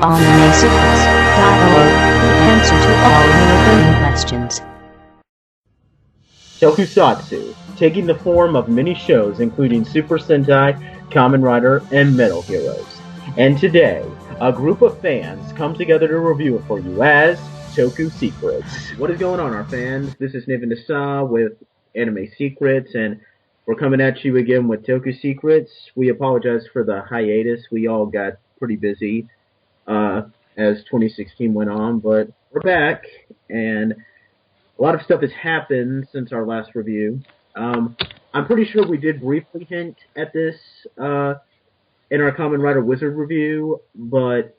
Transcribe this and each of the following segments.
AnimeSecrets.org, the answer to all your burning questions. Tokusatsu, taking the form of many shows including Super Sentai, Kamen Rider, and Metal Heroes. And today, a group of fans come together to review it for you as Toku Secrets. What is going on, our fans? This is Niven Dasa with Anime Secrets, and we're coming at you again with Toku Secrets. We apologize for the hiatus. We all got pretty busy as 2016 went on, but we're back, and a lot of stuff has happened since our last review. I'm pretty sure we did briefly hint at this in our Kamen Rider Wizard review, but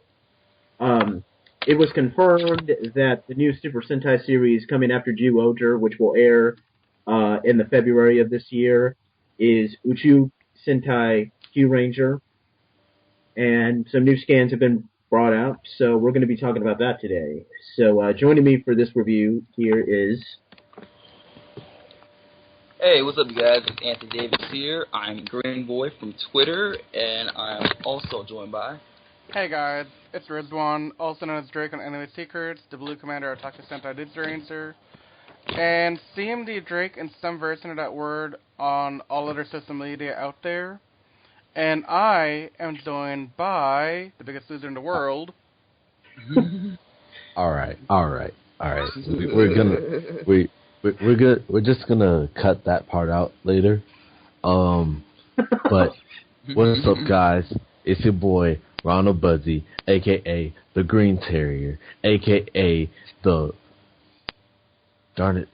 it was confirmed that the new Super Sentai series coming after Zyuohger, which will air in the February of this year, is Uchuu Sentai Kyuranger, and some new scans have been brought out, so we're going to be talking about that today. So joining me for this review here is... Hey, what's up, you guys? It's Anthony Davis here. I'm Green Boy from Twitter, and I'm also joined by... Hey guys, it's Rizwan, also known as Drake on Anime Secrets, the Blue Commander of Toku Sentai Kyuranger, and CMD Drake in some version of that word on all other social media out there. And I am joined by the biggest loser in the world. Alright. We're good. We're just gonna cut that part out later. But what's up, guys? It's your boy Ronald Buzzy, aka the Green Terrier, aka the American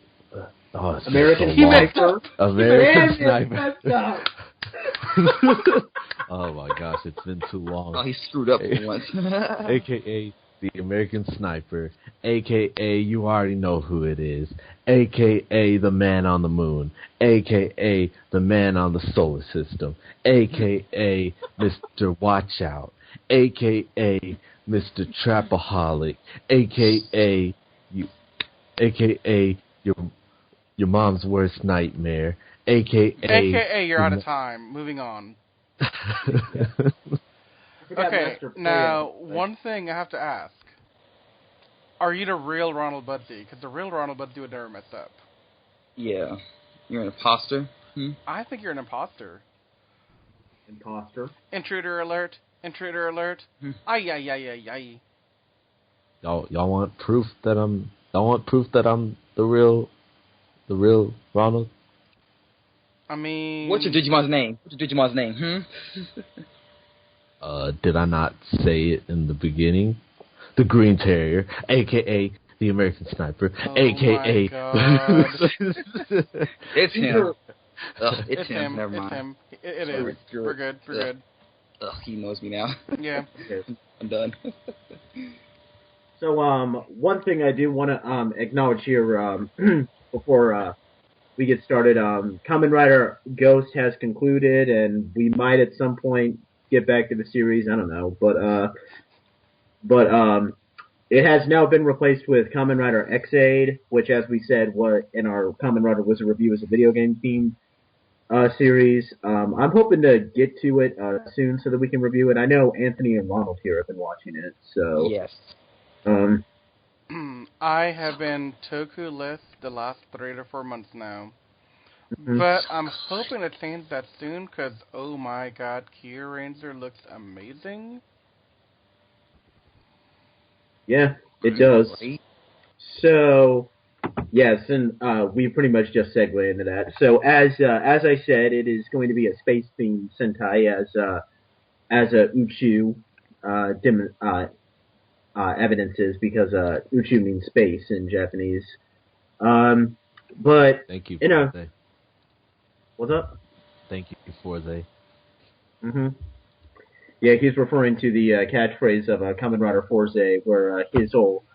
Sniper. American Sniper. Oh my gosh, it's been too long. Oh, he screwed up once. AKA the American Sniper, AKA you already know who it is, AKA the Man on the Moon, AKA the Man on the Solar System, AKA Mr. Watch Out, AKA Mr. Trapaholic, AKA your mom's worst nightmare, AKA you're out of time. Moving on. Okay, now, one thing I have to ask. Are you the real Ronald Budsy? Because the real Ronald Budsy would never mess up. Yeah. You're an imposter? I think you're an imposter. Imposter? Intruder alert. Intruder alert. Ay. Y'all want proof that I'm the real Ronald? I mean... What's your Digimon's name? Did I not say it in the beginning? The Green Terrier, a.k.a. the American Sniper, a.k.a. It's him. It's him. Never mind. It's him. It is. We're good. He knows me now. Yeah. I'm done. So, one thing I do want to acknowledge here before we get started, Kamen Rider Ghost has concluded, and we might at some point get back to the series. I don't know, but it has now been replaced with Kamen Rider X-Aid, which, as we said, was in our Kamen Rider Wizard review, is a video game themed series. I'm hoping to get to it soon so that we can review it. I know Anthony and Ronald here have been watching it, so yes. I have been Toku-less the last 3 to 4 months now. Mm-hmm. But I'm hoping to change that soon, because, oh my god, Kyuranger looks amazing. Yeah, it does. So, yes, and we pretty much just segued into that. So, as I said, it is going to be a space-themed Sentai, as a Uchu evidence is, because Uchu means space in Japanese. But, thank you, Forze. What's up? Thank you, Forze. Yeah, he's referring to the catchphrase of Kamen Rider Forze, where his whole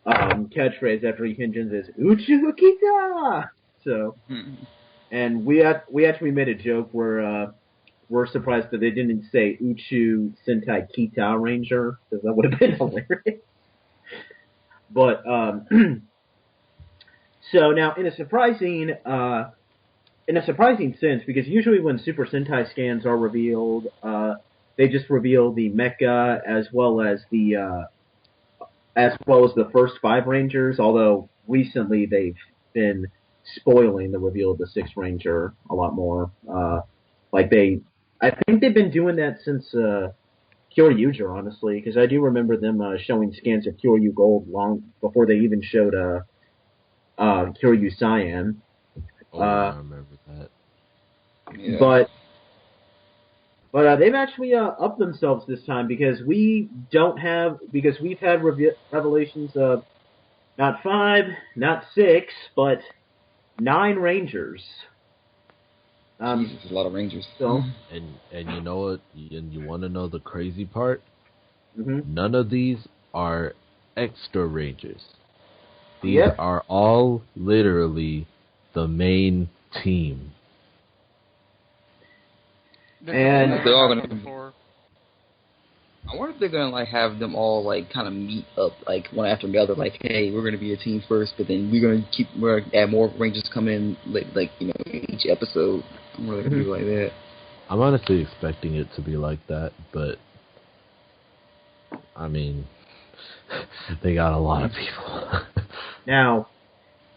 catchphrase after he hinges is "Uchu Kita!" So, and we actually made a joke where we're surprised that they didn't say Uchu Sentai Kyuranger, because that would have been hilarious. But so now in a surprising sense, because usually when Super Sentai scans are revealed, they just revealed the mecha as well as the first 5 Rangers. Although recently they've been spoiling the reveal of the 6th Ranger a lot more. I think they've been doing that since Kyuranger, honestly, because I do remember them showing scans of Kyoryu Gold long before they even showed Kyoryu Cyan. I remember that. Yeah. But they've actually upped themselves this time because we've had revelations of not 5, not 6, but 9 Rangers. Jesus, a lot of Rangers. So, And you know what? And you want to know the crazy part? mm-hmm. None of these are extra Rangers. These are all literally the main team. And they're all gonna. I wonder if they're gonna like have them all like kind of meet up like one after the other. Like, hey, we're gonna be a team first, but then we're gonna add more Rangers come in like each episode. I wonder if they're gonna do like that. I'm honestly expecting it to be like that, but I mean, they got a lot of people. Now,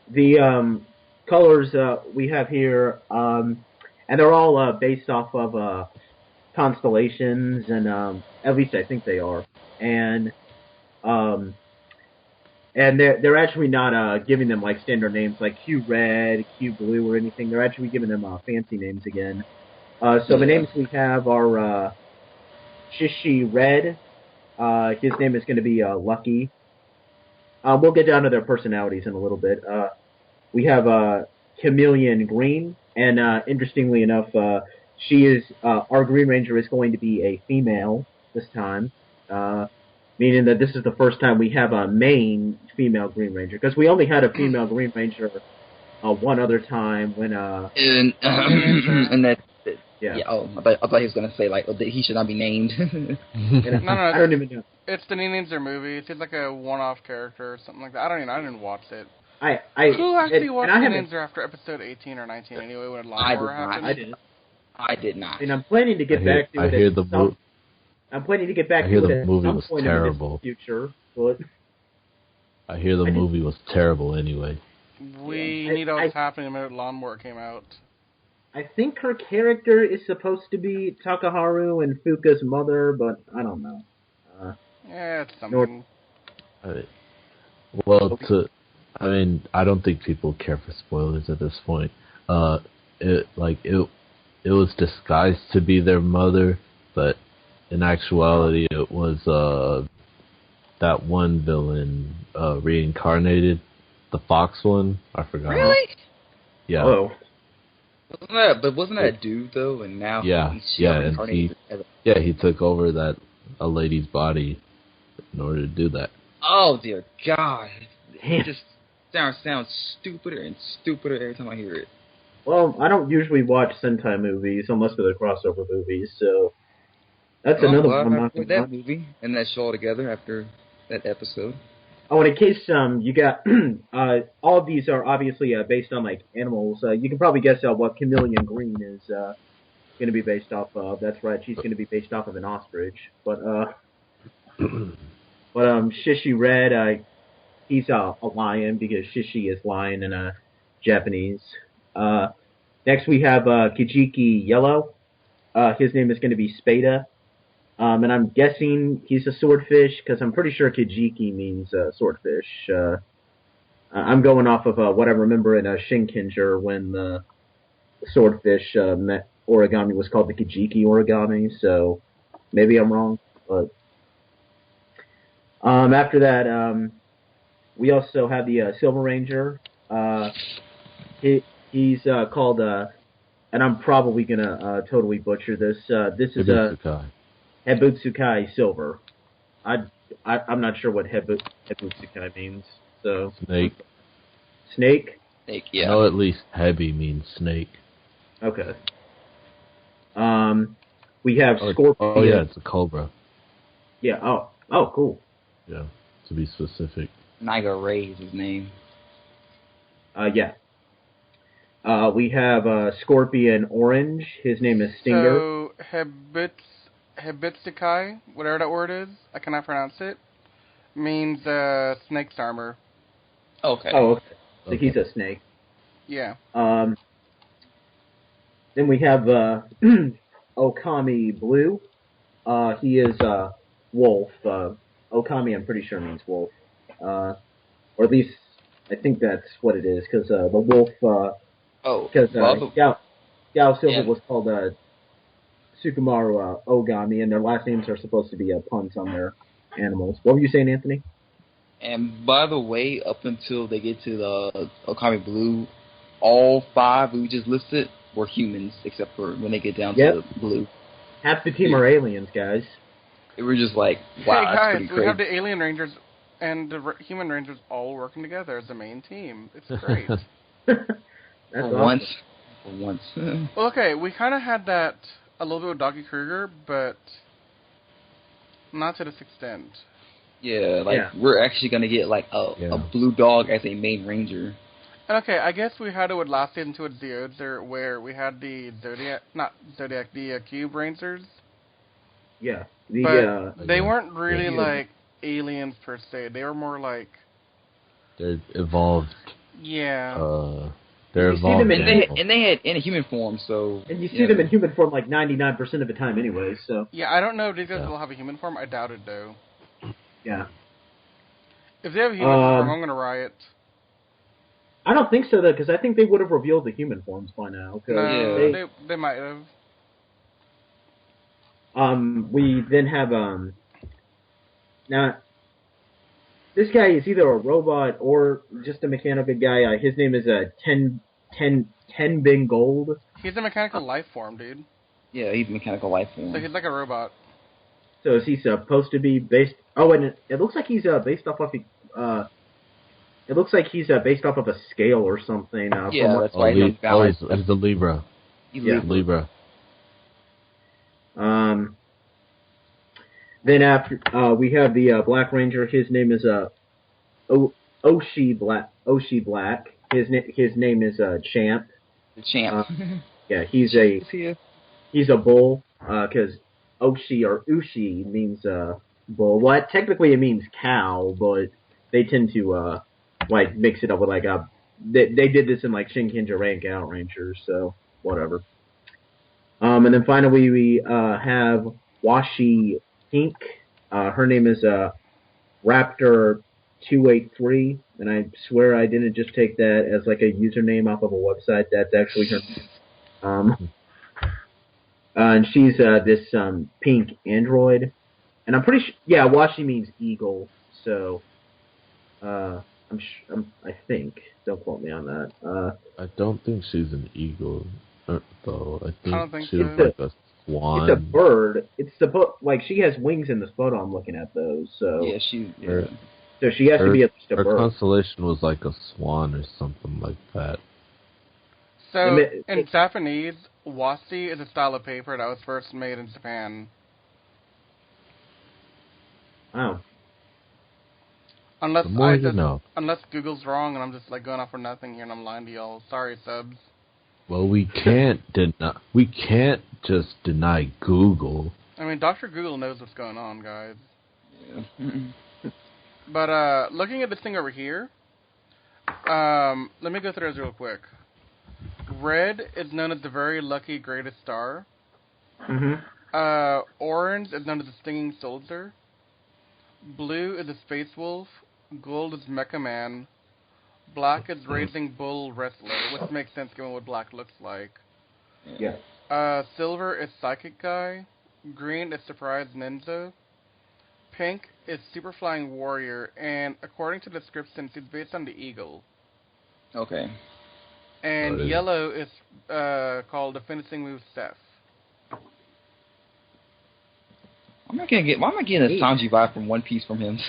the colors we have here, and they're all based off of constellations, and at least I think they are. And they're actually not giving them like standard names like Q Red, Q Blue, or anything. They're actually giving them fancy names again. So the names we have are Shishi Red. His name is going to be Lucky. We'll get down to their personalities in a little bit. We have Chameleon Green, and interestingly enough, she is our Green Ranger is going to be a female this time, meaning that this is the first time we have a main female Green Ranger, because we only had a female Green Ranger one other time when and that. Yeah. Oh, I thought he was gonna say like he should not be named. No, I don't even know. It's the Ninja movies. He's like a one-off character or something like that. I didn't watch it. Who actually watched the Ninja after episode 18 or 19 anyway when Lawnmower happened? I did not. And I'm planning to get back to it. I'm planning to get back to it at some point in the future. But I hear the movie was terrible anyway. We need know what's happening when Lawnmower came out. I think her character is supposed to be Takaharu and Fuka's mother, but I don't know. It's something. I don't think people care for spoilers at this point. It was disguised to be their mother, but in actuality, it was that one villain reincarnated, the Fox one. I forgot. Really? Yeah. Oh. Wasn't that a dude though? And now he took over a lady's body in order to do that. Oh dear God! It just sounds stupider and stupider every time I hear it. Well, I don't usually watch Sentai movies unless they're crossover movies, so that's another one. I put that movie and that show all together after that episode. Oh, and in case you got all of these are obviously based on like animals. You can probably guess what Chameleon Green is going to be based off of. That's right, she's going to be based off of an ostrich. But Shishi Red, he's a lion because Shishi is lion in Japanese. Next we have Kijiki Yellow. His name is going to be Spada. And I'm guessing he's a swordfish because I'm pretty sure Kijiki means swordfish. I'm going off of what I remember in Shinkenger when the swordfish origami was called the Kijiki origami, so maybe I'm wrong. But after that, we also have the Silver Ranger. He's called, and I'm probably going to totally butcher this. This is a... Hebutsukai Silver. I'm not sure what Hebutsukai means. So snake. Snake? Snake, yeah. No, at least Hebi means snake. Okay. We have Scorpion. Oh yeah, it's a cobra. Yeah. Oh, cool. Yeah, to be specific. Niger Ray is his name. Yeah. We have Scorpion Orange. His name is Stinger. So Hibitsukai, whatever that word is, I cannot pronounce it, means snake's armor. Okay. Oh, okay. So Okay. he's a snake. Yeah. Then we have Okami Blue. He is wolf. Okami, I'm pretty sure means wolf. Or at least I think that's what it is, because the wolf, because well, Gao Silver yeah. was called Sukumaru Ogami, and their last names are supposed to be puns on their animals. What were you saying, Anthony? And by the way, up until they get to the Okami Blue, all 5 we just listed were humans, except for when they get down Yep. to the blue. Half the team are aliens, guys. It was just like, wow, Hey that's guys, pretty we crazy. have the alien rangers and the human rangers all working together as a main team. It's great. That's for awesome. once. For once. Well, okay, we kind of had that a little bit with Doggy Kruger, but not to this extent. Yeah, Yeah. we're actually gonna get like a blue dog as a main ranger. And okay, I guess we had it with last season towards the Ozer, where we had the the Cube Rangers. Yeah. But they weren't really yeah. like aliens per se. They were more like They're evolved. yeah. They're You see evolved. them in- And they had in a human form, so And you see them in human form like 99% of the time anyway, so. Yeah, I don't know if these guys will have a human form. I doubt it though. Yeah. If they have a human form, I'm gonna riot. I don't think so, though, because I think they would have revealed the human forms by now. No, they might have. We then have, now, this guy is either a robot or just a mechanical guy. His name is Ten Bing Gold. He's a mechanical life form, dude. yeah, he's a mechanical life form. So he's like a robot. So is he supposed to be based? Oh, and it looks like he's based off of it looks like he's based off of a scale or something. Yeah, that's why he's balanced. He's a Libra. He's Yeah. Libra. Then after we have the Black Ranger. His name is Oshi Black. His name is Champ. The champ. Yeah, he's a bull because Oshi or Ushi means bull. Well, technically it means cow, but they tend to like mix it up with like they did this in like Shinkenja Rank Out Rangers, so whatever. And then finally we have Washi Pink. Her name is Raptor 283, and I swear I didn't just take that as like a username off of a website. That's actually her name. And she's this pink android, and I'm pretty sure. Yeah, Washi means eagle, so I think. Don't quote me on that. I don't think she's an eagle, though. I don't think think she's so. like a swan. It's a bird. It's like she has wings in this photo I'm looking at those. So Yeah, so she has to be at least a her bird. constellation was like a swan or something like that. So in Japanese, wasi is a style of paper that was first made in Japan. Wow. Unless The more you know. Unless Google's wrong and I'm just like going off for nothing here and I'm lying to y'all. Sorry, subs. Well, we can't just deny Google. I mean, Dr. Google knows what's going on, guys. Yeah. But looking at this thing over here, let me go through this real quick. Red is known as the very lucky greatest star. Mm-hmm. Orange is known as the stinging soldier. Blue is a space wolf. Gold is Mecha Man. Black is Raging Bull Wrestler, which makes sense given what black looks like. Yeah. Silver is Psychic Guy. Green is Surprise Ninja. Pink is Super Flying Warrior, and according to the description, it's based on the eagle. Okay. And yellow is called the finishing move Steph. Why am I getting a Sanji vibe from One Piece from him?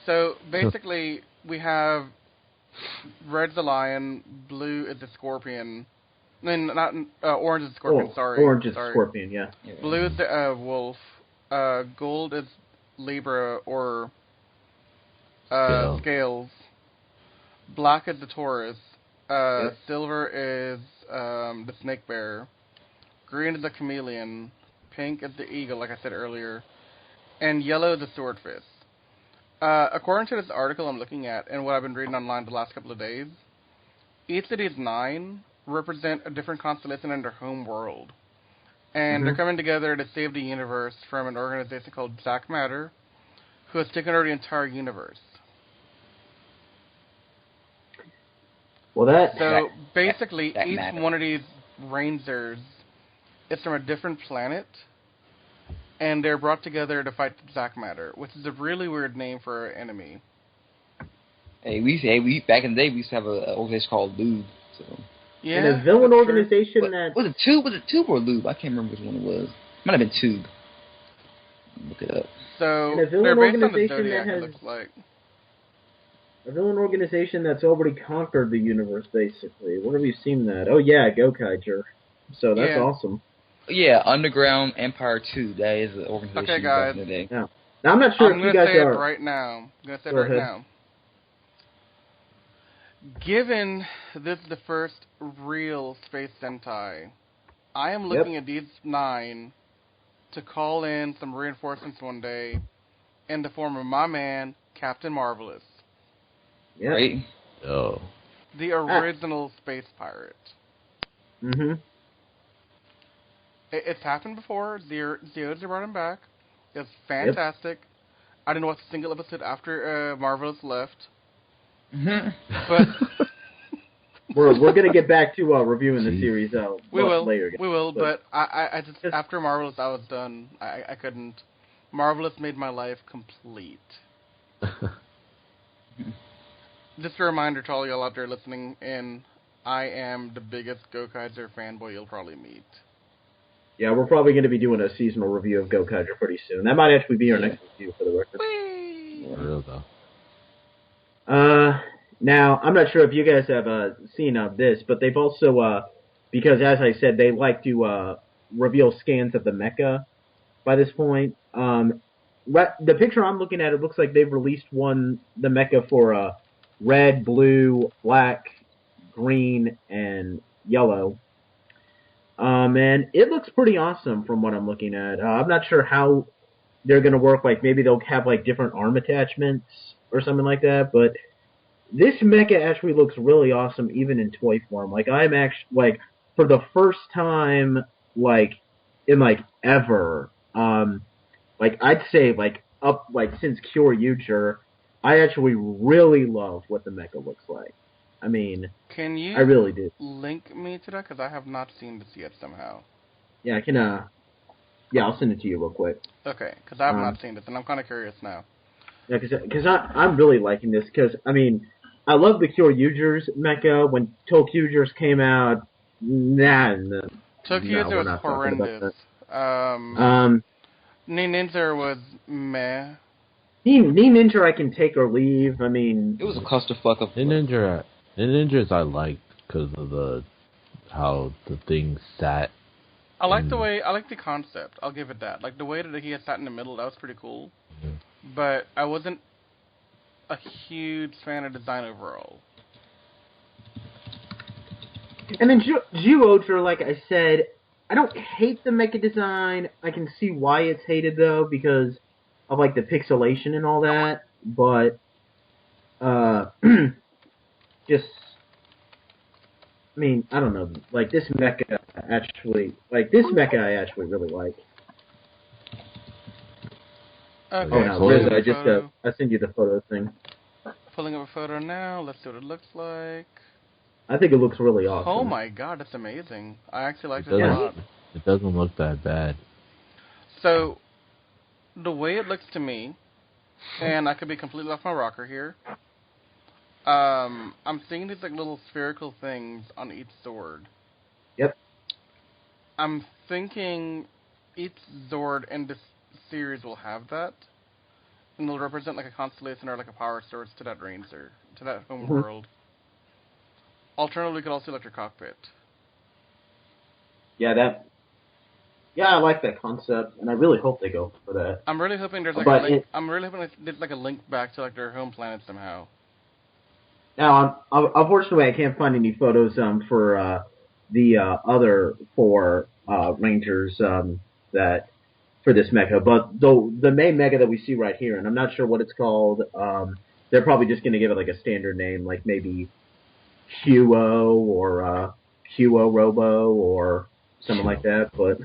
So basically, we have red's the lion, blue is the scorpion. I mean, not orange is the scorpion. Sorry, orange is scorpion. Yeah. Blue is the wolf. Gold is Libra or scales. Black is the Taurus. Silver is the snake bear. Green is the chameleon. pink is the eagle, like I said earlier, and yellow is the sword fist. According to this article I'm looking at, and what I've been reading online the last couple of days, each of these 9 represent a different constellation in their home world. And they're coming together to save the universe from an organization called Black Matter, who has taken over the entire universe. Well, So basically, that each matter. one of these Rangers is from a different planet, and they're brought together to fight the Black Matter, which is a really weird name for an enemy. Hey, we back in the day we used to have an organization called Lube. So. Yeah, and a villain that's true. organization that... Was it Tube? Was it Tube or Lube? I can't remember which one it was. Might have been Tube. Look it up. So And a villain they're based on the organization Zodiac, that it has- looks like. A villain organization that's already conquered the universe, basically. Where have you seen that? Oh, yeah, Gokaiger. So that's Yeah. awesome. Yeah, Underground Empire 2. That is the organization Okay, guys. back in the day. Now, I'm not sure I'm if you going to guys say are... it right now. I'm going to say it Go right ahead. now. Given this is the first real Space Sentai, I am looking at these 9 to call in some reinforcements one day in the form of my man, Captain Marvelous. Yeah. Right? Oh. The original space pirate. Mm-hmm. It's happened before. Zeods brought him back. It's fantastic. I didn't watch a single episode after Marvelous left. But We're gonna get back to reviewing the series we will. later. We will. But I just after Marvelous, I was done. I couldn't. Marvelous made my life complete. Just a reminder to all y'all out there listening in, I am the biggest Gokaiger fanboy you'll probably meet. Yeah, we're probably going to be doing a seasonal review of Gokaiger pretty soon. That might actually be our next review for the record. For real though. Now, I'm not sure if you guys have seen this, but they've also, because as I said, they like to reveal scans of the mecha by this point. The picture I'm looking at, it looks like they've released the mecha for red, blue, black, green, and yellow. And it looks pretty awesome from what I'm looking at. I'm not sure how they're going to work. Like, maybe they'll have, like, different arm attachments or something like that. But this mecha actually looks really awesome, even in toy form. Like, I'm actually, like, for the first time, like, in, like, ever, like, I'd say, like, since Kyuranger, I actually really love what the mecha looks like. I mean, Can you I really do. link me to that? Because I have not seen this yet somehow. Yeah, I can, yeah, I'll send it to you real quick. Okay, because I have not seen this, and I'm kind of curious now. Yeah, because I'm really liking this, because, I mean, I love the Kyurangers mecha. When Tokyugers came out, Tokyuger we're was not talking about horrendous. Ninja was meh. Ninja I can take or leave. I mean, It was a clusterfuck of... Ninjas I liked because of how the thing sat. I like the concept. I'll give it that. Like the way that he had sat in the middle, that was pretty cool. Mm-hmm. But I wasn't a huge fan of design overall. and then Zyuohger, like I said, I don't hate the mecha design. I can see why it's hated though, because of like the pixelation and all that. But just, I mean, I don't know. Like this mecha I actually really like. Okay, Oh no, so Liz, is it I just I sent you the photo thing. pulling up a photo now. Let's see what it looks like. I think it looks really awesome. Oh my god, that's amazing. I actually like It this a doesn't, lot. it doesn't look that bad. So, the way it looks to me, and I could be completely off my rocker here, I'm seeing these like little spherical things on each sword. Yep. I'm thinking each Zord in this series will have that, and they'll represent like a constellation or like a power source to that Ranger, to that home world. Alternatively, we could also select your cockpit. Yeah, I like that concept, and I really hope they go for that. I'm really hoping there's like But a link. I'm really hoping there's like a link back to like their home planet somehow. Now, unfortunately, I can't find any photos for the other four Rangers. that for this mecha. But the main mecha that we see right here, and I'm not sure what it's called. They're probably just going to give it like a standard name, like maybe Huo or Huo Robo or something like that. But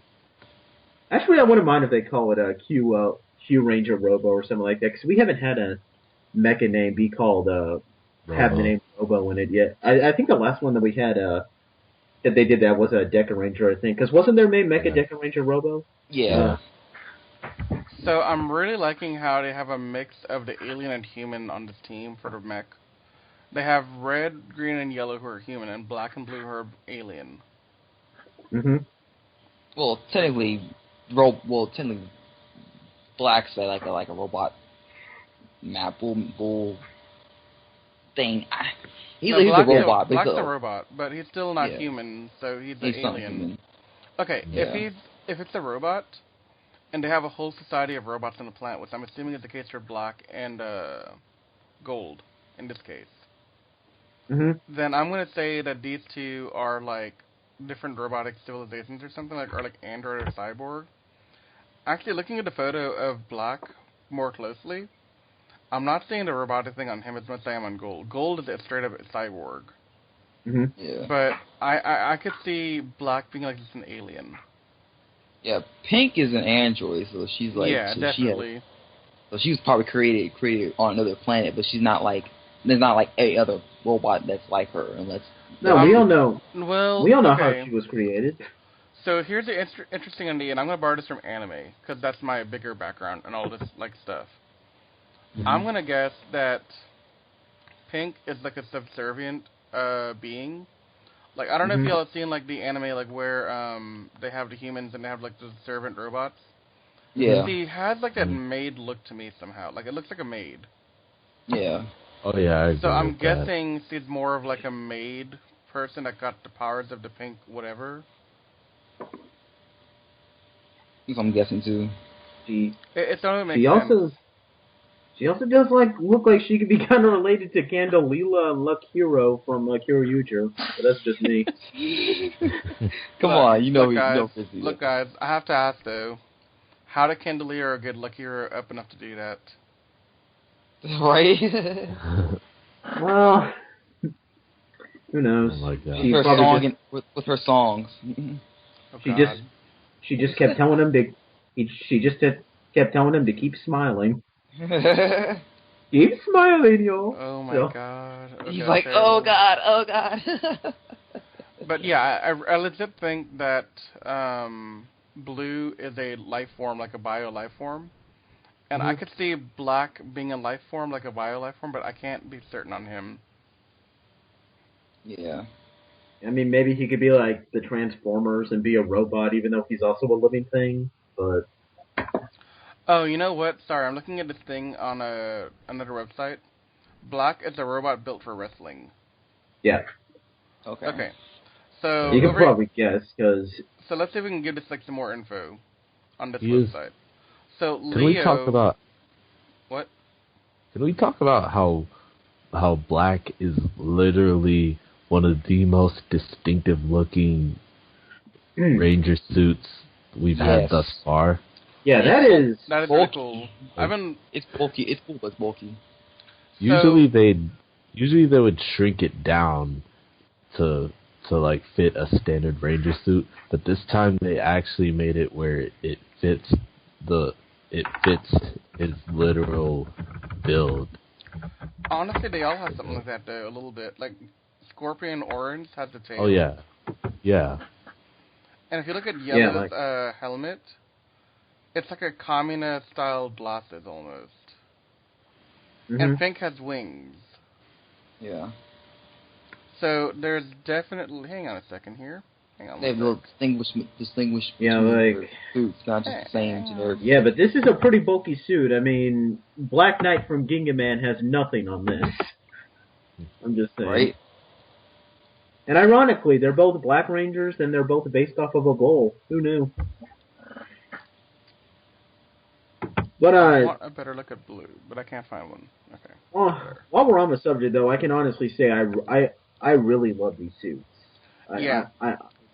actually, I wouldn't mind if they call it a Q Ranger Robo or something like that, because we haven't had a mecha name be called have the name Robo in it yet. I think the last one that we had that they did that was a Deca Ranger, I think, because wasn't their main mecha Deca Ranger Robo? Yeah. So I'm really liking how they have a mix of the alien and human on this team for the mech. They have red, green, and yellow who are human, and black and blue who are alien. Mm-hmm. Well, technically, Black's like a robot map bull thing. He's a robot. Black's a robot, but he's still not human, so he's an alien. Okay, if it's a robot, and they have a whole society of robots on the planet, which I'm assuming is the case for Black and Gold, in this case, then I'm going to say that these two are like different robotic civilizations or something, or like android or cyborg. Actually, looking at the photo of Black more closely, I'm not seeing the robotic thing on him as much as I am on Gold. Gold is straight up a cyborg. Yeah. But I could see Black being like just an alien. Yeah, Pink is an android, so she's like... Yeah, definitely. So she was probably created on another planet, but she's not like... There's not like any other robot that's like her, unless... No, we all know. Well, we all know how she was created. So here's the interesting idea, and I'm going to borrow this from anime, because that's my bigger background and all this like stuff. I'm going to guess that Pink is like a subservient being. Like, I don't know if y'all have seen like the anime like where they have the humans and they have like the servant robots. Yeah. She has like that maid look to me somehow. Like, it looks like a maid. Yeah. Oh yeah, I agree. So I'm guessing she's more of like a maid person that got the powers of the pink whatever. I'm guessing too. It doesn't make sense. She also does look like she could be kind of related to Candelila and Luck Hero from Kyuranger, but that's just me. Come on, you know, Look, guys, I have to ask though, how did Candelila get Luck Hero up enough to do that? Right? Well, who knows? With her songs. She just kept telling him kept telling him to keep smiling. Keep smiling, yo. Oh my god. Okay, he's like, oh god. But yeah, I legit think that Blue is a life form, like a bio life form. And I could see Black being a life form, like a bio life form, but I can't be certain on him. Yeah. I mean, maybe he could be like the Transformers and be a robot, even though he's also a living thing, but... Oh, you know what? Sorry, I'm looking at this thing on another website. Black is a robot built for wrestling. Yeah. Okay. So you can probably guess, because... So let's see if we can give this some more info on this website. So Leo... Can we talk about... What? Can we talk about how Black is literally one of the most distinctive looking Ranger suits we've had thus far? Yeah, that is really cool. It's bulky. It's cool, but it's bulky. Usually they would shrink it down to fit a standard Ranger suit, but this time they actually made it where it fits his literal build. Honestly, they all have something like that though, a little bit. Like Scorpion Orange has the tail. Oh yeah. And if you look at Yellow's helmet, it's like a communist-style glasses almost. And Pink has wings. Yeah. So there's definitely... Hang on a second here. They will distinguish suits, not just the same generic. Yeah, but this is a pretty bulky suit. I mean, Black Knight from Ginga Man has nothing on this. I'm just saying. Right. And ironically, they're both Black Rangers, and they're both based off of a bull. Who knew? But I want a better look at Blue, but I can't find one. Okay. While we're on the subject, though, I can honestly say I really love these suits.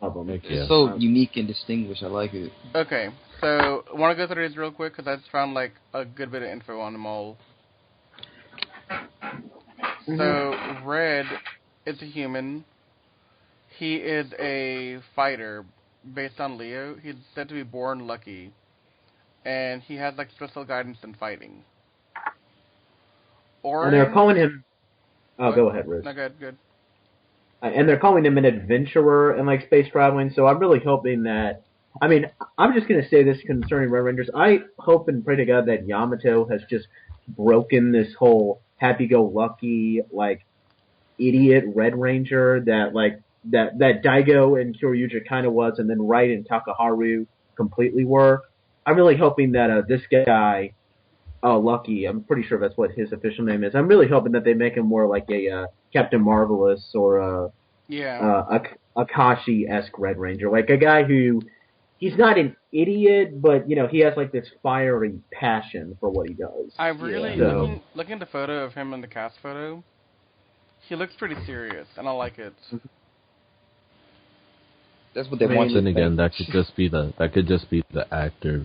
of them. Heck It's yeah. so unique and distinguished. I like it. Okay, so I want to go through these real quick because I just found like a good bit of info on them all. So Red is a human. He is a fighter based on Leo. He's said to be born lucky, and he has like special guidance in fighting. And they're Orange. calling him. Oh, What? go ahead, Ruth. No, good. And they're calling him an adventurer and like space traveling. So I'm really hoping that. I mean, I'm just gonna say this concerning Red Rangers. I hope and pray to God that Yamato has just broken this whole happy-go-lucky like idiot Red Ranger that that Daigo and Kyoryuja kind of was, and then Wright and Takaharu completely were. I'm really hoping that this guy, Lucky, I'm pretty sure that's what his official name is. I'm really hoping that they make him more like a Captain Marvelous or a Akashi-esque Red Ranger, like a guy who he's not an idiot, but he has like this fiery passion for what he does. I really looking at the photo of him in the cast photo. He looks pretty serious, and I like it. That's what they But want. then again, that could just be the actor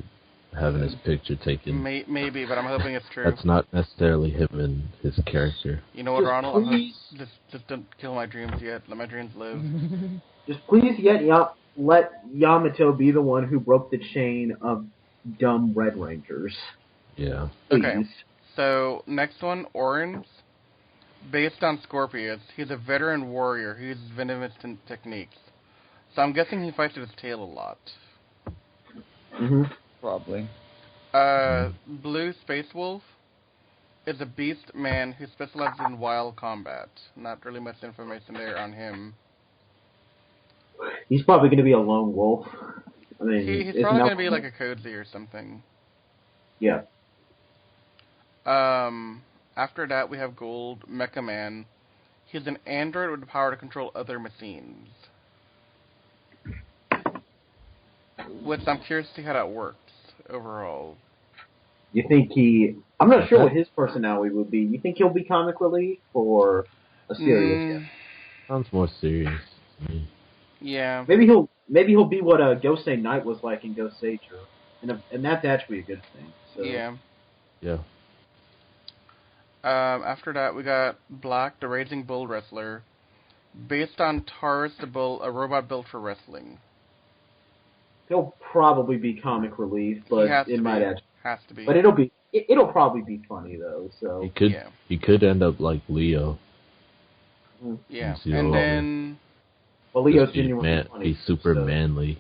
having his picture taken. Maybe, but I'm hoping it's true. That's not necessarily him and his character. You know what, Ronald? Just don't kill my dreams yet. Let my dreams live. Just please let Yamato be the one who broke the chain of dumb Red Rangers. Yeah. Please. Okay. So next one, Orange. Based on Scorpius, he's a veteran warrior who uses venomous techniques. So I'm guessing he fights with his tail a lot. Probably. Blue Space Wolf is a beast man who specializes in wild combat. Not really much information there on him. He's probably going to be a lone wolf. I mean, He's probably going to be like a Cozy or something. Yeah. After that, we have Gold Mecha Man. He's an android with the power to control other machines. Which I'm curious to see how that works overall. You think I'm not sure what his personality would be. You think he'll be comic relief or a serious guy? Sounds more serious to me. Yeah. Maybe he'll be what Gosei Knight was like in Ghost Sager, and that's actually a good thing. So. Yeah. Yeah. After that, we got Black, the Raging Bull Wrestler, based on Taurus the Bull, a robot built for wrestling. He'll probably be comic relief, but it might actually has to be. But it'll probably be funny though. So he could end up like Leo. Yeah, and then Leo's genuinely funny. He's super manly.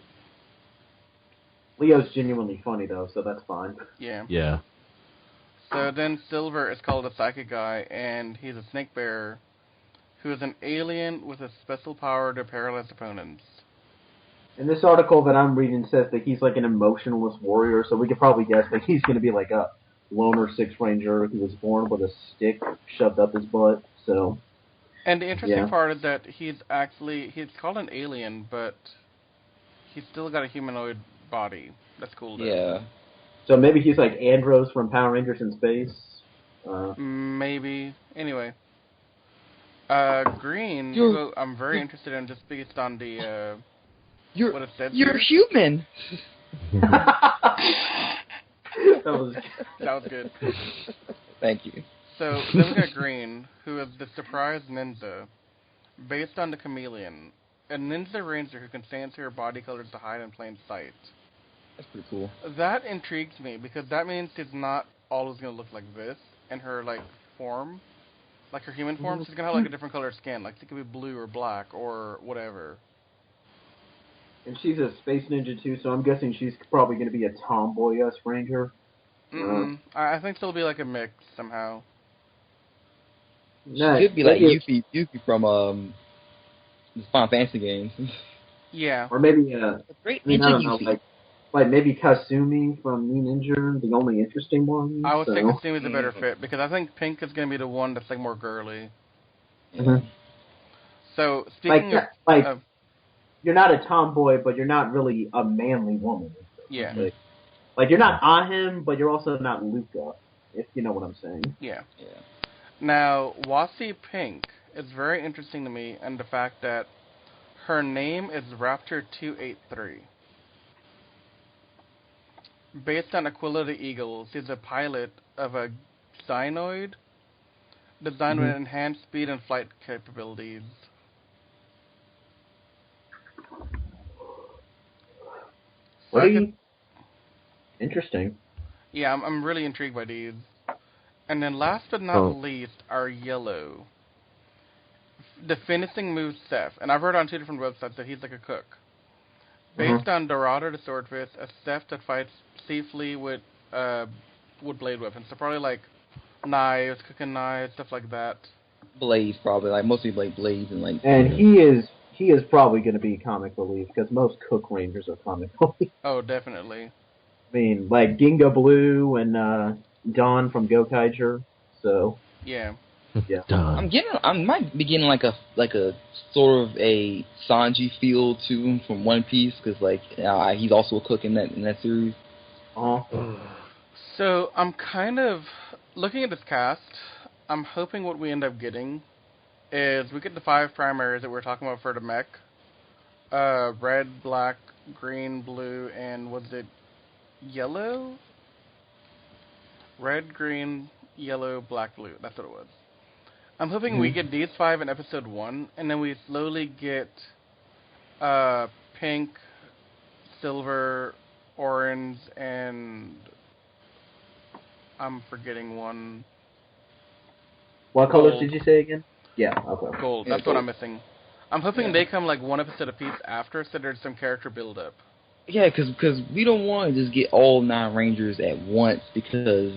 Leo's genuinely funny though, so that's fine. Yeah. Yeah. So then Silver is called a psychic guy, and he's a snake bearer who is an alien with a special power to paralyze opponents. And this article that I'm reading says that he's like an emotionless warrior, so we could probably guess that he's going to be like a loner Six Ranger who was born with a stick shoved up his butt. So. And the interesting part is that he's called an alien, but he's still got a humanoid body. That's cool. Yeah. So maybe he's like Andros from Power Rangers in space. Maybe. Anyway. Green. So I'm very interested in just based on the. What it said. You're human. that was good. Thank you. So then we got Green, who is the surprise ninja, based on the chameleon, a ninja ranger who can stay into her body colors to hide in plain sight. That's pretty cool. That intrigues me because that means she's not always gonna look like this in her form, like her human form. She's gonna have like a different color skin, like she could be blue or black or whatever. And she's a space ninja too, so I'm guessing she's probably gonna be a tomboy-esque ranger. I think she'll be like a mix somehow. She could be like Yuffie from the Final Fantasy games. Yeah. Or maybe great I don't know, like maybe Kasumi from New Ninja, the only interesting one. I would say Kasumi's a better fit because I think Pink is gonna be the one that's like more girly. Mm-hmm. So speaking of you're not a tomboy, but you're not really a manly woman. Yeah. Like you're not on him, but you're also not Luca, if you know what I'm saying. Yeah. Now, Wasi Pink is very interesting to me, and the fact that Her name is Raptor 283. Based on Aquila the Eagle, she's a pilot of a Xynoid designed with enhanced speed and flight capabilities. Interesting. Yeah, I'm really intrigued by these. And then last but not least are Yellow. The finishing move Seth, and I've heard on 2 different websites that he's like a cook. Based on Dorado the Swordfish, a Seth that fights safely with blade weapons. So probably like knives, cooking knives, stuff like that. Blades, probably, like mostly like blades and like. And he is probably going to be comic relief because most Cook Rangers are comic relief. Oh, definitely. I mean, like Ginga Blue and Don from Gokaiger. So yeah. I might be getting like a sort of a Sanji feel to him from One Piece because like he's also a cook in that series. So I'm kind of looking at this cast. I'm hoping what we end up getting is we get the 5 primaries that we're talking about for the mech. Red, black, green, blue, and was it yellow? Red, green, yellow, black, blue. That's what it was. I'm hoping we get these 5 in episode 1, and then we slowly get pink, silver, orange, and I'm forgetting one. What colors did you say again? Yeah, okay. Gold. That's what I'm missing. I'm hoping they come like 1 episode apiece after, so there's some character build-up. Yeah, because we don't want to just get all 9 Rangers at once because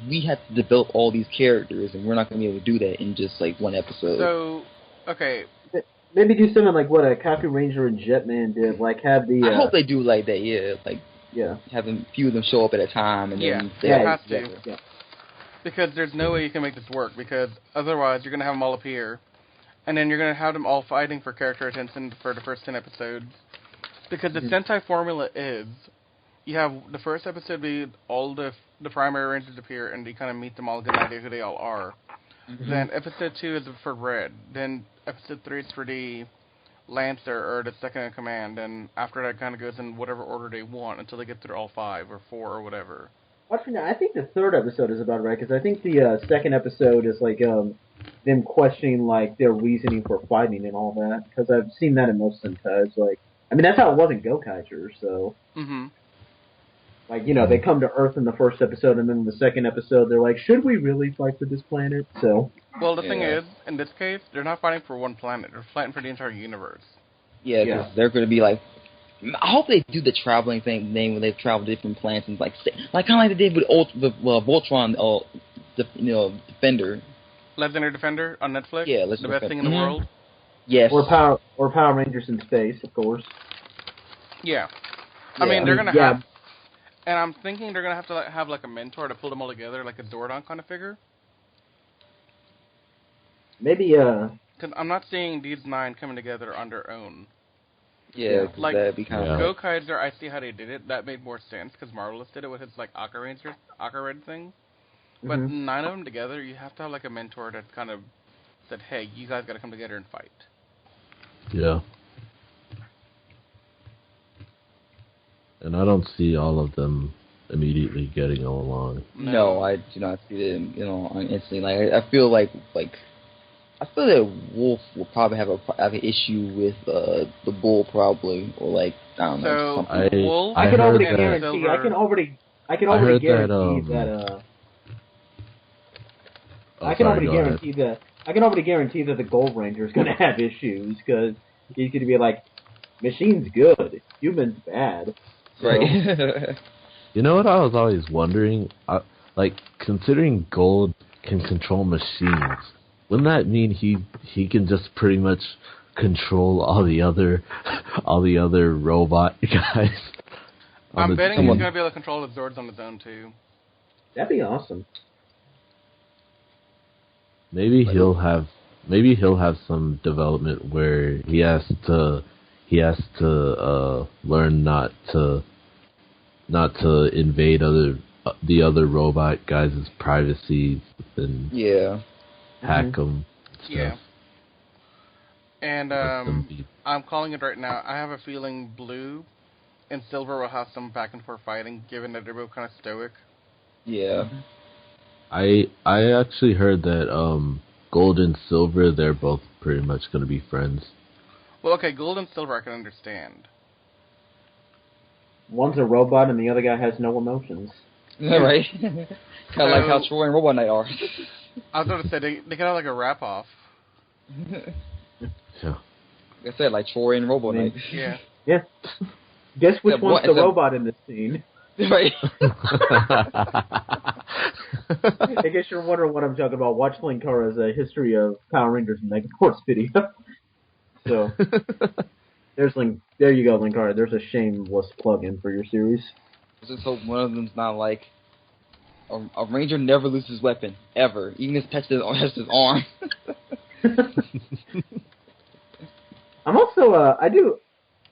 we have to develop all these characters and we're not going to be able to do that in just like 1 episode. So, okay. Maybe do something like what a Kaku Ranger and Jetman did, like have the... I hope they do like that, have a few of them show up at a time and then... They have to. Yeah. Because there's no way you can make this work, because otherwise you're going to have them all appear, and then you're going to have them all fighting for character attention for the first 10 episodes. Because the Sentai formula is, you have the first episode be all the primary Rangers appear, and you kind of meet them all, get an idea who they all are. Then episode 2 is for Red. Then episode 3 is for the Lancer, or the second in command. And after that, kind of goes in whatever order they want until they get through all 5 or 4 or whatever. Actually, I think the 3rd episode is about right, because I think the 2nd episode is like them questioning like their reasoning for fighting and all that. Because I've seen that in most Sentais, like. I mean, that's how it was in Gokaiger, so... Like, they come to Earth in the 1st episode, and then in the 2nd episode, they're like, should we really fight for this planet? So... Well, the thing is, in this case, they're not fighting for one planet. They're fighting for the entire universe. Yeah, because they're going to be like... I hope they do the traveling thing when they travel to different planets and, like kind of like they did with Voltron, Defender. Legendary Defender on Netflix? Yeah, the best thing in the world? Yes. Or Power Rangers in Space, of course. Yeah. I mean, they're going to have... And I'm thinking they're going to have to have like a mentor to pull them all together, like a Zordon kind of figure. Maybe, Because I'm not seeing these 9 coming together on their own. Yeah, like, that'd be kind of... Gokaiger, I see how they did it. That made more sense, because Marvelous did it with his, like, Aqua Red thing. But 9 of them together, you have to have, like, a mentor that kind of said, hey, you guys got to come together and fight. Yeah. And I don't see all of them immediately getting along. No, I do not see them, instantly. Like, I feel like that Wolf will probably have an issue with the Bull, probably, or like I don't know. So Wolf, I can already guarantee. I can already guarantee that. I can already guarantee that the Gold Ranger is going to have issues because he's going to be like, machine's good, human's bad. So. Right. You know what I was always wondering? Considering Gold can control machines, wouldn't that mean he can just pretty much control all the other robot guys? I'm betting he's going to be able to control the Zords on his own too. That'd be awesome. Maybe he'll have some development where he has to learn not to invade the other robot guys' privacy and hack them. Yeah. And Let them be. I'm calling it right now. I have a feeling Blue and Silver will have some back and forth fighting, given that they're both kind of stoic. Yeah. I actually heard that Gold and Silver, they're both pretty much going to be friends. Well, okay, Gold and Silver I can understand. One's a robot and the other guy has no emotions. Right? Kind of like how Troy and Robot Knight are. I was going to say, they kind of like a wrap-off. Yeah. Like I said, like Troy and Robot Knight. Yeah. Yeah. Guess which Yeah, one's what- the robot in this scene? Right? I guess you're wondering what I'm talking about. Watch Linkara's History of Power Rangers and Megaforce video. So, there you go, Linkara. There's a shameless plug-in for your series. Let's just hope one of them's not like a Ranger never loses his weapon ever, even if it touches his arm. I'm also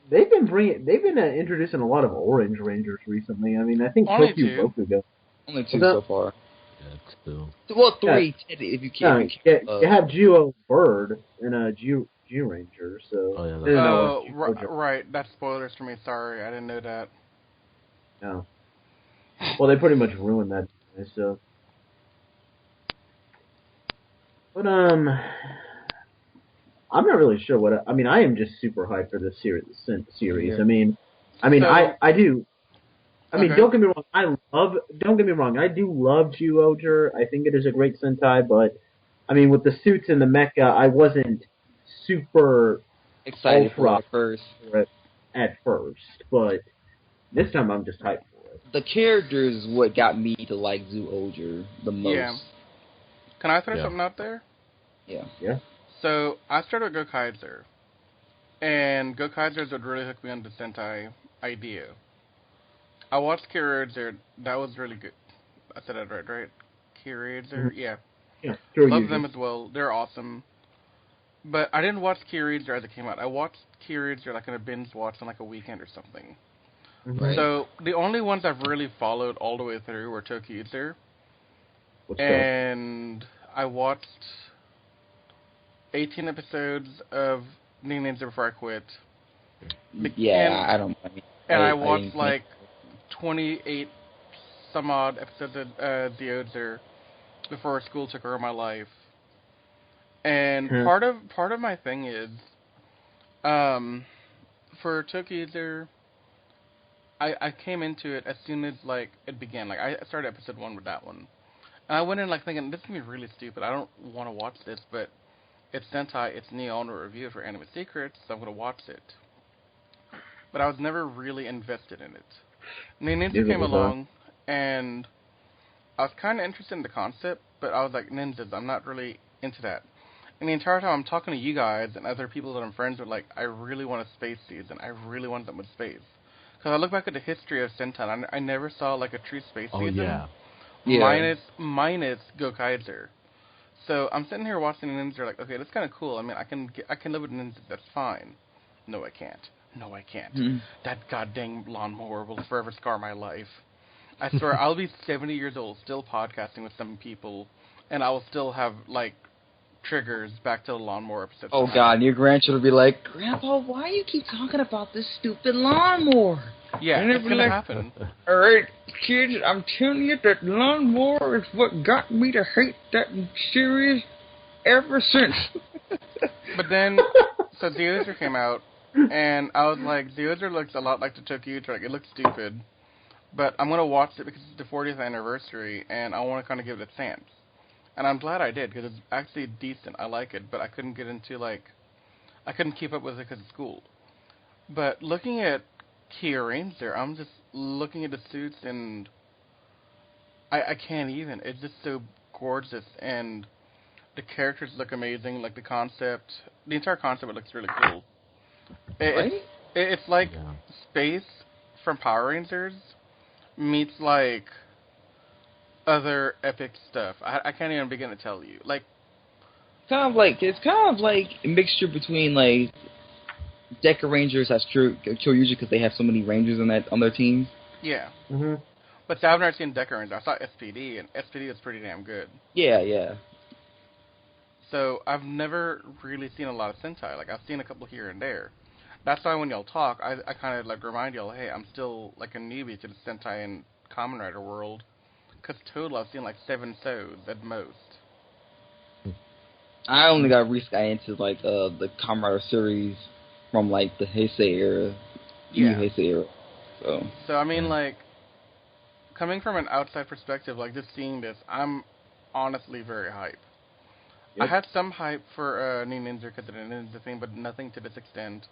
they've been introducing a lot of Orange Rangers recently. I mean, I think Only Toku two. Bokugo. Only two so far. Yeah, still. Well, three if you can't. You have Duo Bird and a Jew Ranger. So Oh, yeah, that's- no, Right. That's spoilers for me. Sorry, I didn't know that. no. Well, they pretty much ruined that. So, but I'm not really sure what I mean. I am just super hyped for this series. Yeah. I mean, So- I do. I mean, Okay. don't get me wrong. Don't get me wrong. I do love Zyuohger. I think it is a great Sentai, but I mean, with the suits and the mecha, I wasn't super Excited for ultra it first. for it at first. But this time, I'm just hyped for it. The characters is what got me to like Zyuohger the most. Yeah. Can I throw Yeah. something out there? Yeah. So, I started with Gokaiser. And Gokaiser is what really hooked me on the Sentai idea. I watched Kyuranger. That was really good. I said that right? Kyuranger? Yeah. Yeah, sure. Love them as well. They're awesome. But I didn't watch Kyuranger as it came out. I watched Kyuranger like in a binge watch on like a weekend or something. Right. So, the only ones I've really followed all the way through were Tokuitsu. What's up? And I watched 18 episodes of Ninja before I quit. Yeah, I don't. I mean, And I didn't watched think- like 28 some odd episodes of Zyuohger before school took over my life. And Hmm. part of my thing is, for Tokuitsu, I came into it as soon as like it began. Like I started episode 1 with that one, and I went in like thinking this is gonna be really stupid. I don't want to watch this, but it's Sentai, it's Neo on a review for Anime Secrets, so I'm gonna watch it. But I was never really invested in it. Ninja Neither came was I. along, and I was kind of interested in the concept, but I was like, ninjas, I'm not really into that. And the entire time I'm talking to you guys and other people that I'm friends with, like, I really want a space season. I really want something with space. Because I look back at the history of Sentai, and I never saw, like, a true space Oh, season. yeah. Yeah. Minus Gokaiser. So I'm sitting here watching ninjas, like, okay, that's kind of cool. I mean, I can live with ninjas, that's fine. No, I can't. No, I can't. Mhm. That goddamn lawnmower will forever scar my life. I swear, I'll be 70 years old, still podcasting with some people, and I will still have, like, triggers back to the lawnmower episode. Oh God, and your grandchildren will be like, Grandpa, why you keep talking about this stupid lawnmower? Yeah, And it's it'll be gonna like- happen. Alright, kids, I'm telling you that lawnmower is what got me to hate that series ever since. But then, so Zyuohger came out, and I was like, Zyuohger looks a lot like the Tokuitsu, like, it looks stupid, but I'm gonna watch it because it's the 40th anniversary, and I want to kind of give it a chance. And I'm glad I did, because it's actually decent. I like it, but I couldn't get into, like, I couldn't keep up with it because of school. But looking at Kyuranger, I'm just looking at the suits, and I can't even. It's just so gorgeous, and the characters look amazing, like the concept. The entire concept looks really cool. It's like Yeah. space from Power Rangers meets, like, other epic stuff. I can't even begin to tell you. Like, It's kind of like a mixture between like Deca Rangers has Kyuranger because they have so many Rangers on their team. yeah. Mm-hmm. But I've never seen Deca Ranger. I saw SPD, and SPD was pretty damn good. Yeah. So I've never really seen a lot of Sentai. Like I've seen a couple here and there. That's why when y'all talk, I kind of like remind y'all, hey, I'm still like a newbie to the Sentai and Kamen Rider world. Cause total, I've seen like 7 shows at most. I only got recently into like the Kamen Rider series from like the Heisei era, Yeah. Heisei era. So I mean, like, coming from an outside perspective, like just seeing this, I'm honestly very hyped. I Yep. had some hype for New Ninja because of the Ninja thing, but nothing to this extent.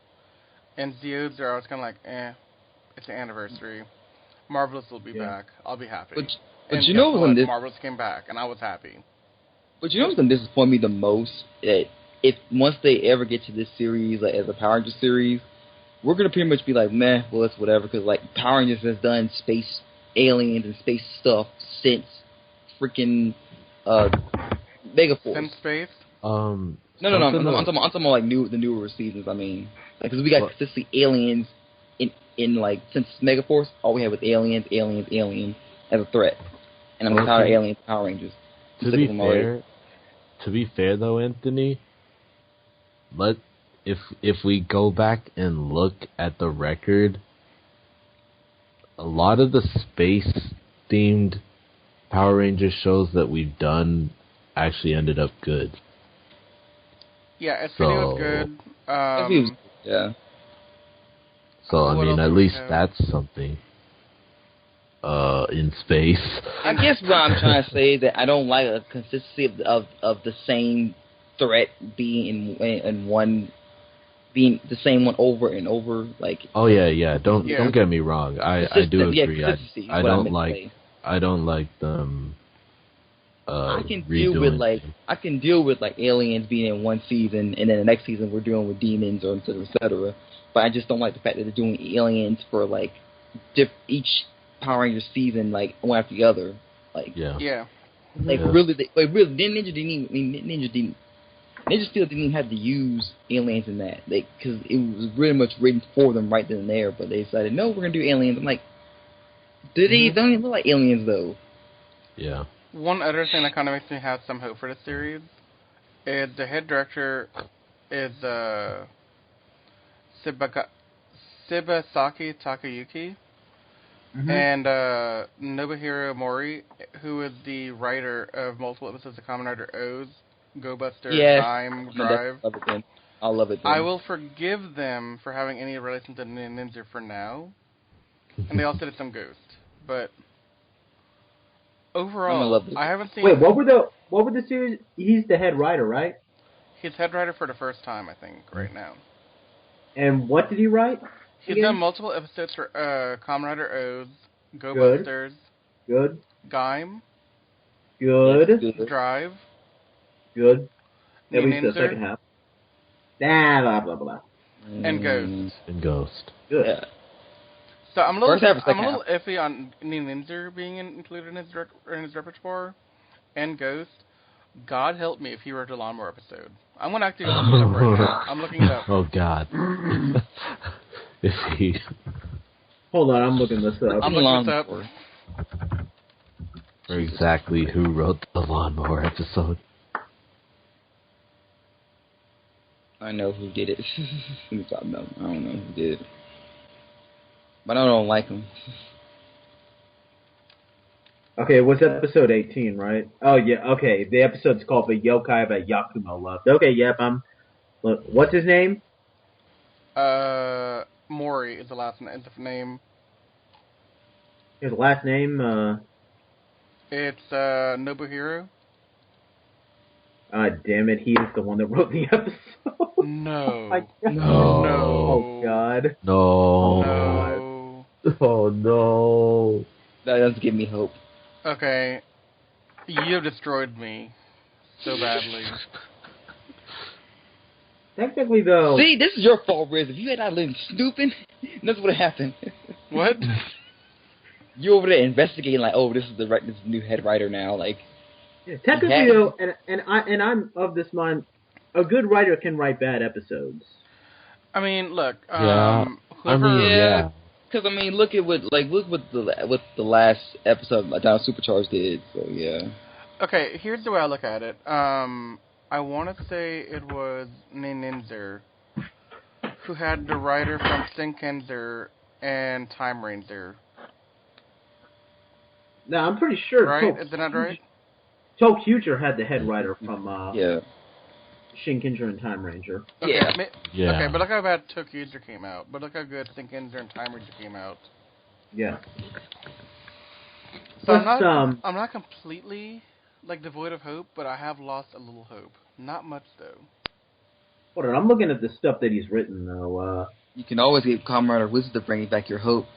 And Zeodes are, I was kind of like, it's an anniversary. Marvelous will be back. I'll be happy. But and you know guess when what? this, Marvelous came back, and I was happy. but you know what's gonna disappoint me the most? That if once they ever get to this series, like as a Power Rangers series, we're gonna pretty much be like, meh, well it's whatever, because like Power Rangers has done space aliens and space stuff since freaking Megaforce. Since space? No, I'm talking about like the newer seasons. I mean, because we got consistently aliens in like since Megaforce, all we had was aliens as a threat, and I'm tired of aliens Power Rangers. To be fair though, Anthony, if we go back and look at the record, a lot of the space themed Power Ranger shows that we've done actually ended up good. Yeah, SPD was good. Yeah. So I mean, at least that's something. In space. I guess what I'm trying to say is that I don't like a consistency of the same threat being in one, being the same one over and over. Like. Oh yeah. Don't get me wrong. I do agree. Yeah, I don't like them. I can deal with like aliens being in one season, and then the next season we're dealing with demons or etc. But I just don't like the fact that they're doing aliens for like each Power Ranger season, like one after the other. Like really, Ninja still didn't even have to use aliens in that, because it was really much written for them right then and there. But they decided, no, we're gonna do aliens. I'm like, they don't even look like aliens though. Yeah. One other thing that kind of makes me have some hope for the series is the head director is Shibasaki Takayuki and Nobuhiro Mori, who is the writer of multiple episodes of Kamen Rider O's, Go Buster, Time, Drive. I'll love it then. I will forgive them for having any relation to Ninja for now. And they also did some Ghost. But overall, I haven't seen... Wait, what were the series? He's the head writer, right? He's head writer for the first time, I think, right now. And what did he write? He's done multiple episodes for Kamen Rider O's, Go Busters, Good. Gaim, Good. Drive, Good. At New least the Ninja, second half. Blah, blah, blah. And Ghost. Good. Yeah. So I'm a little iffy on New Ninja being included in his repertoire, and Ghost. God help me if he wrote a Lawnmower episode. I'm going to actually look it up right now. I'm looking it up. Oh, God. If he... Hold on, I'm looking this up. I'm looking this up. For exactly who wrote the Lawnmower episode. I know who did it. I don't know who did it. But I don't like him. Okay, it was episode 18, right? Oh, yeah, okay. The episode's called The Yokai that Yakumo Loved. Okay, yep, Look, what's his name? Mori is the last name. His last name, It's, Nobuhiro. Damn it, he is the one that wrote the episode. No. No. Oh, God. No. Oh, no. That doesn't give me hope. Okay. You have destroyed me so badly. Technically, though... See, this is your fault, Riz. If you had not been snooping, that's what would have happened. What? You over there investigating, like, oh, this is the new head writer now, like... Yeah, technically, though, and I'm of this mind, a good writer can write bad episodes. I mean, look, yeah. Because I mean, look what the last episode of Down Supercharged did. So yeah. Okay, here's the way I look at it. I I want to say it was Ninja, who had the writer from Senkenzer and Time Ranger. No, I'm pretty sure. Right? Isn't that right? Tokuger had the head writer from Yeah. Shinkenger and Time Ranger. Okay, Yeah. Okay, but look how bad Tokuger came out. But look how good Senkenzer and Time Ranger came out. Yeah. So But, I'm not completely like devoid of hope, but I have lost a little hope. Not much though. Hold on, I'm looking at the stuff that he's written though. You can always get Comrade or Wizard to bring back your hope.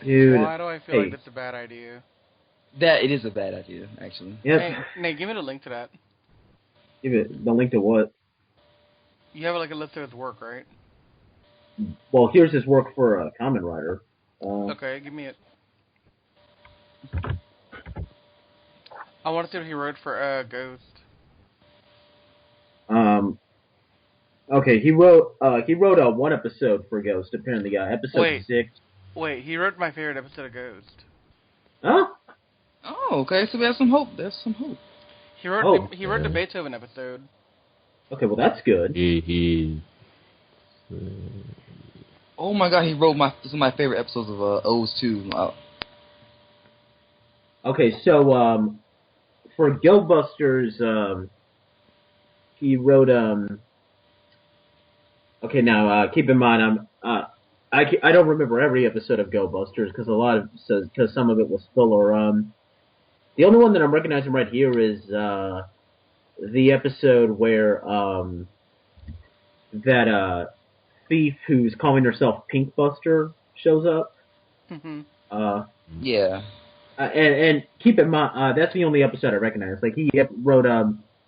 Dude. Why do I feel like that's a bad idea? That it is a bad idea, actually. Yep. Hey, Nate, give me the link to that. Give it the link to what? You have like a list of his work, right? Well, here's his work for a Kamen Rider. Okay, give me it. I want to see what he wrote for Ghost. Okay, he wrote a one episode for Ghost. Apparently, episode 6. Wait, he wrote my favorite episode of Ghost. Huh? Oh, okay. So we have some hope. There's some hope. He wrote the Beethoven episode. Okay, well that's good. Oh my God, he wrote some of my favorite episodes of O's too. Okay, so for Go Busters, he wrote Okay, now keep in mind I don't remember every episode of Go Busters because some of it was filler. The only one that I'm recognizing right here is the episode where that thief who's calling herself Pink Buster shows up. Mm-hmm. Yeah. And keep in mind that's the only episode I recognize. Like he wrote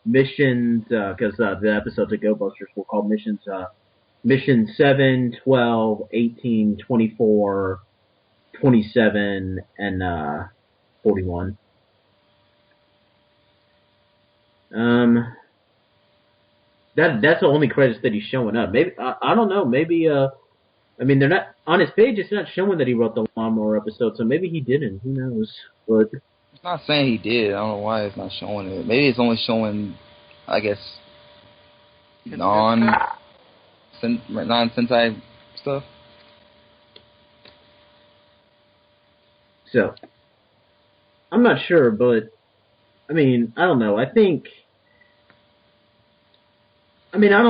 missions because the episodes of Go Busters were called missions. Mission 7, 12, 18, 24, 27, and 41. That's the only credits that he's showing up. Maybe I don't know. Maybe I mean they're not on his page. It's not showing that he wrote the Lawnmower episode, so maybe he didn't. Who knows? But It's not saying he did. I don't know why it's not showing it. Maybe it's only showing, I guess, non-Sentai stuff. So I'm not sure, but I mean I don't know. I don't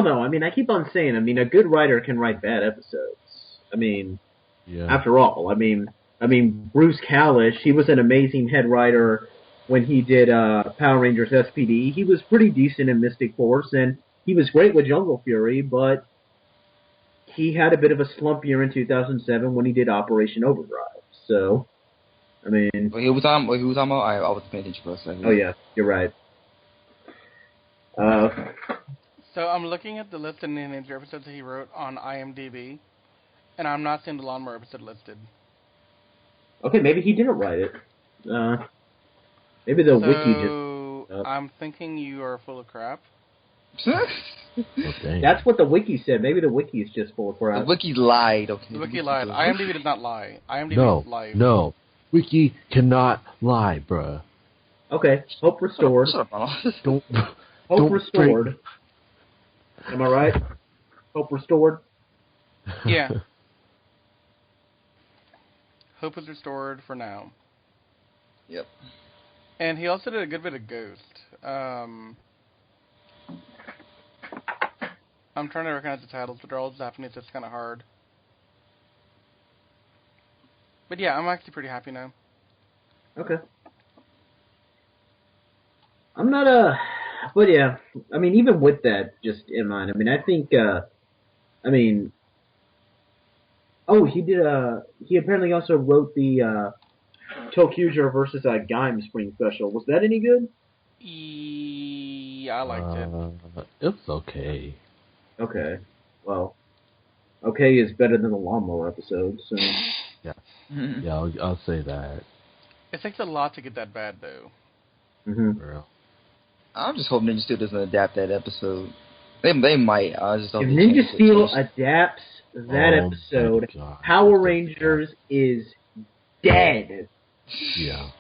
know. I mean, I keep on saying, a good writer can write bad episodes. I mean, after all, I mean, Bruce Kalish, he was an amazing head writer when he did Power Rangers SPD. He was pretty decent in Mystic Force, and he was great with Jungle Fury, but he had a bit of a slump year in 2007 when he did Operation Overdrive. So, I mean... Who was talking about? I was paying attention for a second. Oh, yeah, you're right. So I'm looking at the list of Ninja episodes that he wrote on IMDb, and I'm not seeing the Lawnmower episode listed. Okay, maybe he didn't write it. Maybe the wiki just... I'm thinking you are full of crap. That's what the wiki said. Maybe the wiki is just full of crap. The wiki lied. Okay. The wiki lied. IMDb did not lie. IMDb is live. No. Wiki cannot lie, bruh. Okay. Hope restored. Don't restored. Am I right? Hope restored? Yeah. Hope is restored for now. Yep. And he also did a good bit of Ghost. I'm trying to recognize the titles, but they're all Japanese, so it's kind of hard. But yeah, I'm actually pretty happy now. Okay. I'm not, but yeah, I mean, even with that just in mind, I mean, I think, he apparently also wrote the, Tokuger versus Gaim Spring Special. Was that any good? Yeah, I liked it. It's okay. Okay. Well, okay is better than the Lawnmower episode, so... Yeah. Yeah, I'll say that. It takes a lot to get that bad, though. Mm-hmm. I'm just hoping Ninja Steel doesn't adapt that episode. They might. I just don't. If Ninja Steel adapts that episode, Power Rangers is dead. Yeah.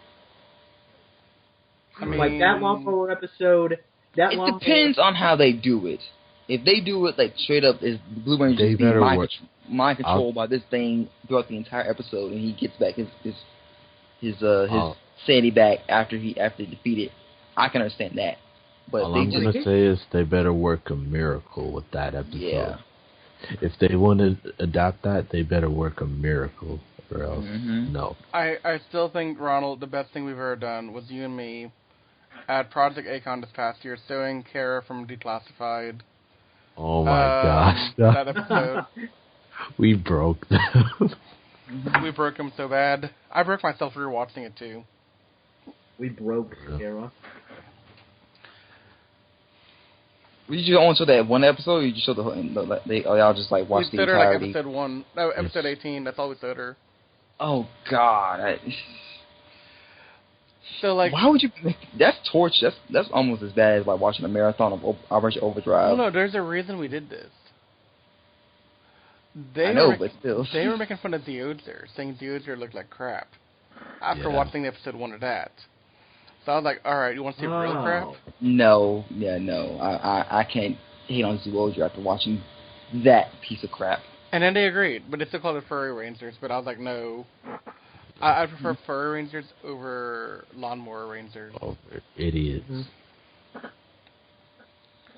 like that long for an episode. It depends on how they do it. If they do it like straight up, is Blue Ranger just being mind controlled by this thing throughout the entire episode, and he gets back his sanity back after he defeated, I can understand that. But all I'm gonna say is they better work a miracle with that episode. Yeah. If they want to adopt that, they better work a miracle, or else no. I still think, Ronald, the best thing we've ever done was you and me at Project Acon this past year, suing Kara from Declassified. Oh my gosh. That episode. We broke them. We broke them so bad. I broke myself rewatching it too. We broke Kara. Did you only show that one episode, or did you show y'all just like watched the entirety? We showed her like episode 18. That's all we showed her. Oh God! So like, why would you? That's torture. That's almost as bad as like watching a marathon of Operation Overdrive. No, there's a reason we did this. But still, they were making fun of Deozer, saying Deozer looked like crap. After watching the episode 1 of that. So I was like, all right, you want to see real crap? No. I can't hate on Zoology after watching that piece of crap. And then they agreed, but they still called it Furry Rangers. But I was like, no. I prefer Furry Rangers over Lawnmower Rangers. Over idiots.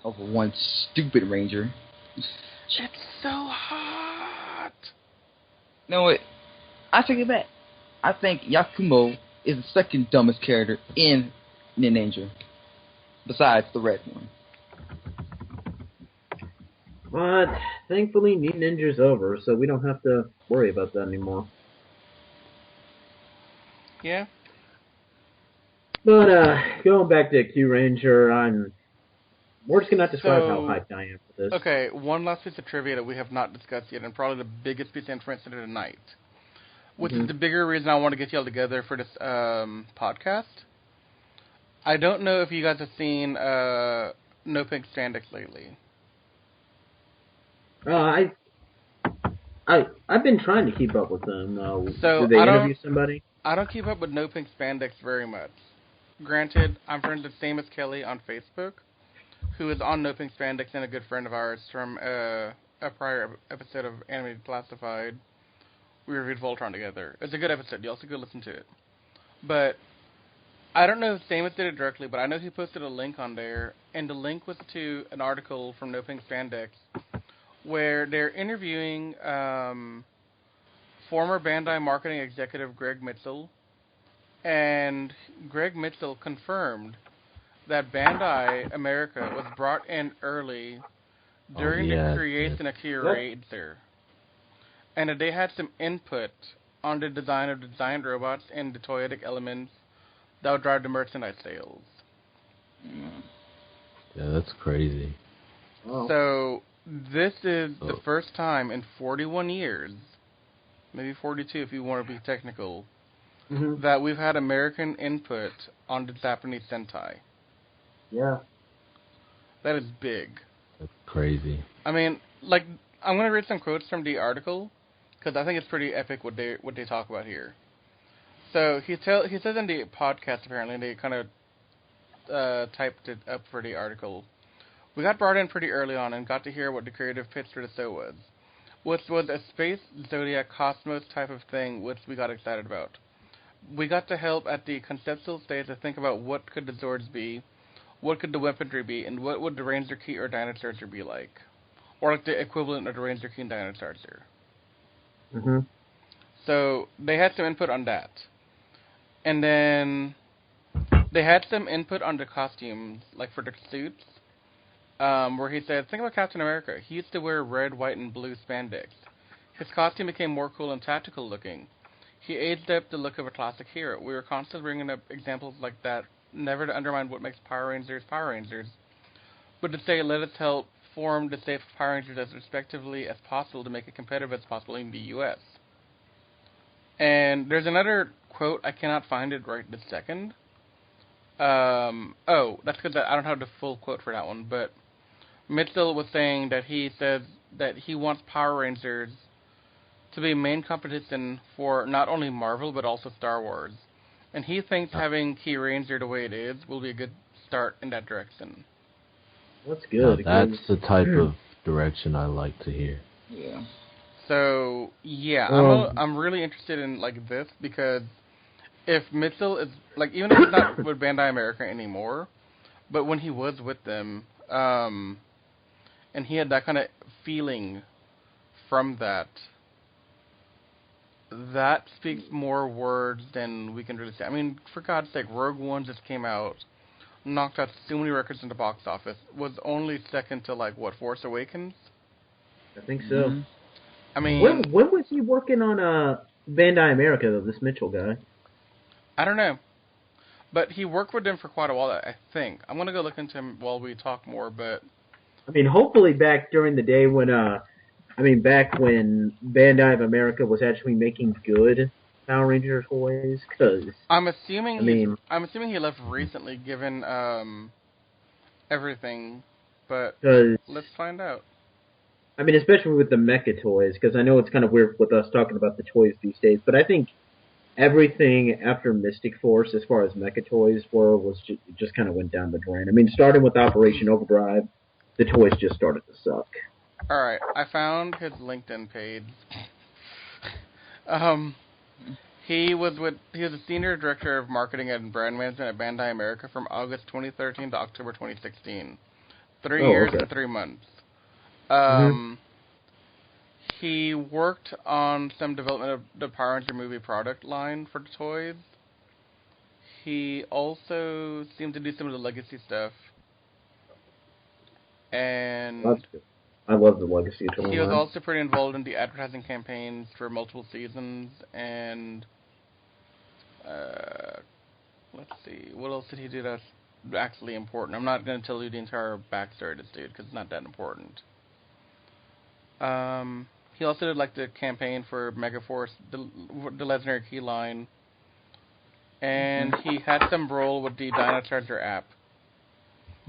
Over one stupid Ranger. It's so hot. No, wait. I take it back. I think Yakumo is the second dumbest character in Ninja, besides the red one. But thankfully, Ninja's over, so we don't have to worry about that anymore. Yeah. But going back to Kyuranger, words cannot describe how hyped I am for this. Okay, one last piece of trivia that we have not discussed yet, and probably the biggest piece of information of the night, which is the bigger reason I want to get y'all together for this podcast. I don't know if you guys have seen No Pink Spandex lately. I've been trying to keep up with them. So did they interview somebody? I don't keep up with No Pink Spandex very much. Granted, I'm friends with Same as Kelly on Facebook, who is on No Pink Spandex and a good friend of ours from a prior episode of Anime Classified. We reviewed Voltron together. It's a good episode. You also go listen to it. But I don't know if Samus did it directly, but I know he posted a link on there, and the link was to an article from No Pink Spandex where they're interviewing former Bandai marketing executive Greg Mitchell, and Greg Mitchell confirmed that Bandai America was brought in early during the creation of Kyuranger, and that they had some input on the design of the designed robots and the toyetic elements that would drive the merchandise sales. Yeah, that's crazy. So this is the first time in 41 years, maybe 42 if you want to be technical, that we've had American input on the Japanese Sentai. Yeah. That is big. That's crazy. I mean, like, I'm going to read some quotes from the article, because I think it's pretty epic what they talk about here. So he says in the podcast, apparently, and they kind of typed it up for the article. We got brought in pretty early on and got to hear what the creative pitch for the show was, which was a space zodiac cosmos type of thing, which we got excited about. We got to help at the conceptual stage to think about what could the Zords be, what could the weaponry be, and what would the Ranger Key or Dinosaur be like, or like the equivalent of the Ranger Key and Dinosaur. So they had some input on that. And then they had some input on the costumes, like for the suits, where he said, think about Captain America. He used to wear red, white, and blue spandex. His costume became more cool and tactical looking. He aged up the look of a classic hero. We were constantly bringing up examples like that, never to undermine what makes Power Rangers, but to say let us help form the safe Power Rangers as respectively as possible to make it competitive as possible in the U.S. And there's another quote, I cannot find it right this second. That's because I don't have the full quote for that one, but Mitchell was saying that he says that he wants Power Rangers to be main competition for not only Marvel, but also Star Wars. And he thinks having Kyuranger the way it is will be a good start in that direction. That's good. Now, that's the type of direction I like to hear. Yeah. So yeah, I'm really interested in like this because if Mitchell is like, even if he's not with Bandai America anymore, but when he was with them, and he had that kind of feeling from that speaks more words than we can really say. I mean, for God's sake, Rogue One just came out, knocked out so many records in the box office, was only second to like what, Force Awakens? I think so. Mm-hmm. I mean, when was he working on Bandai America though? This Mitchell guy. I don't know, but he worked with them for quite a while. I think I'm gonna go look into him while we talk more. But I mean, hopefully back during the day when back when Bandai of America was actually making good Power Ranger toys, because I'm assuming he left recently, given everything. But let's find out. I mean, especially with the mecha toys, because I know it's kind of weird with us talking about the toys these days, but I think everything after Mystic Force, as far as mecha toys was just kind of went down the drain. I mean, starting with Operation Overdrive, the toys just started to suck. All right, I found his LinkedIn page. He was a senior director of marketing and brand management at Bandai America from August 2013 to October 2016. 3 years and 3 months. He worked on some development of the Power Ranger movie product line for the toys. He also seemed to do some of the legacy stuff. And That's good. I love the legacy toy. He was also pretty involved in the advertising campaigns for multiple seasons, and let's see, what else did he do that's actually important? I'm not going to tell you the entire backstory of this dude, because it's not that important. He also did like the campaign for Megaforce, the legendary key line, and he had some role with the Dino Charger app,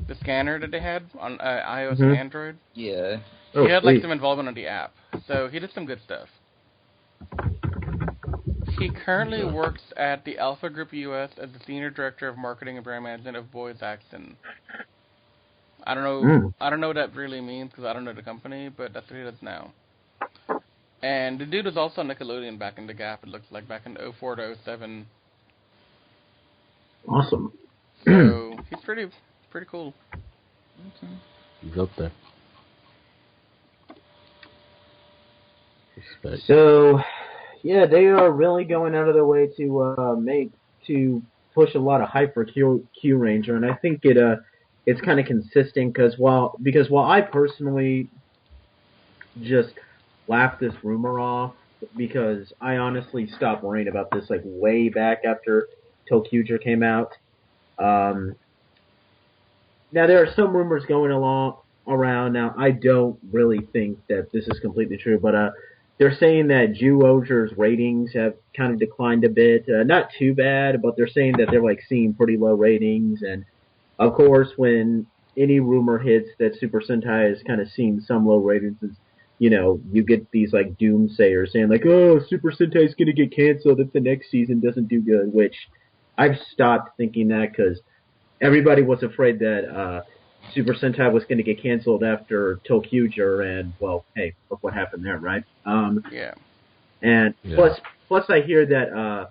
the scanner that they had on iOS and Android. Yeah. Oh, he had like some involvement on the app, so he did some good stuff. He currently works at the Alpha Group US as the senior director of marketing and brand management of Boys Action. I don't know what that really means because I don't know the company, but that's what he does now. And the dude was also on Nickelodeon back in the Gap, it looks like, back in 04 to 07. Awesome. So, he's pretty cool. Okay. He's up there. Respect. So, yeah, they are really going out of their way to push a lot of hype for Kyuranger, and I think it's kind of consistent because while I personally just laughed this rumor off because I honestly stopped worrying about this like way back after Kyuranger came out. Now there are some rumors going around. Now I don't really think that this is completely true, but they're saying that Kyuranger's ratings have kind of declined a bit. Not too bad, but they're saying that they're like seeing pretty low ratings. And of course, when any rumor hits that Super Sentai is kind of seeing some low ratings, you get these like doomsayers saying like, "Oh, Super Sentai is going to get canceled if the next season doesn't do good." Which I've stopped thinking that because everybody was afraid that Super Sentai was going to get canceled after Kyuranger, and well, hey, look what happened there, right? Yeah. And plus I hear that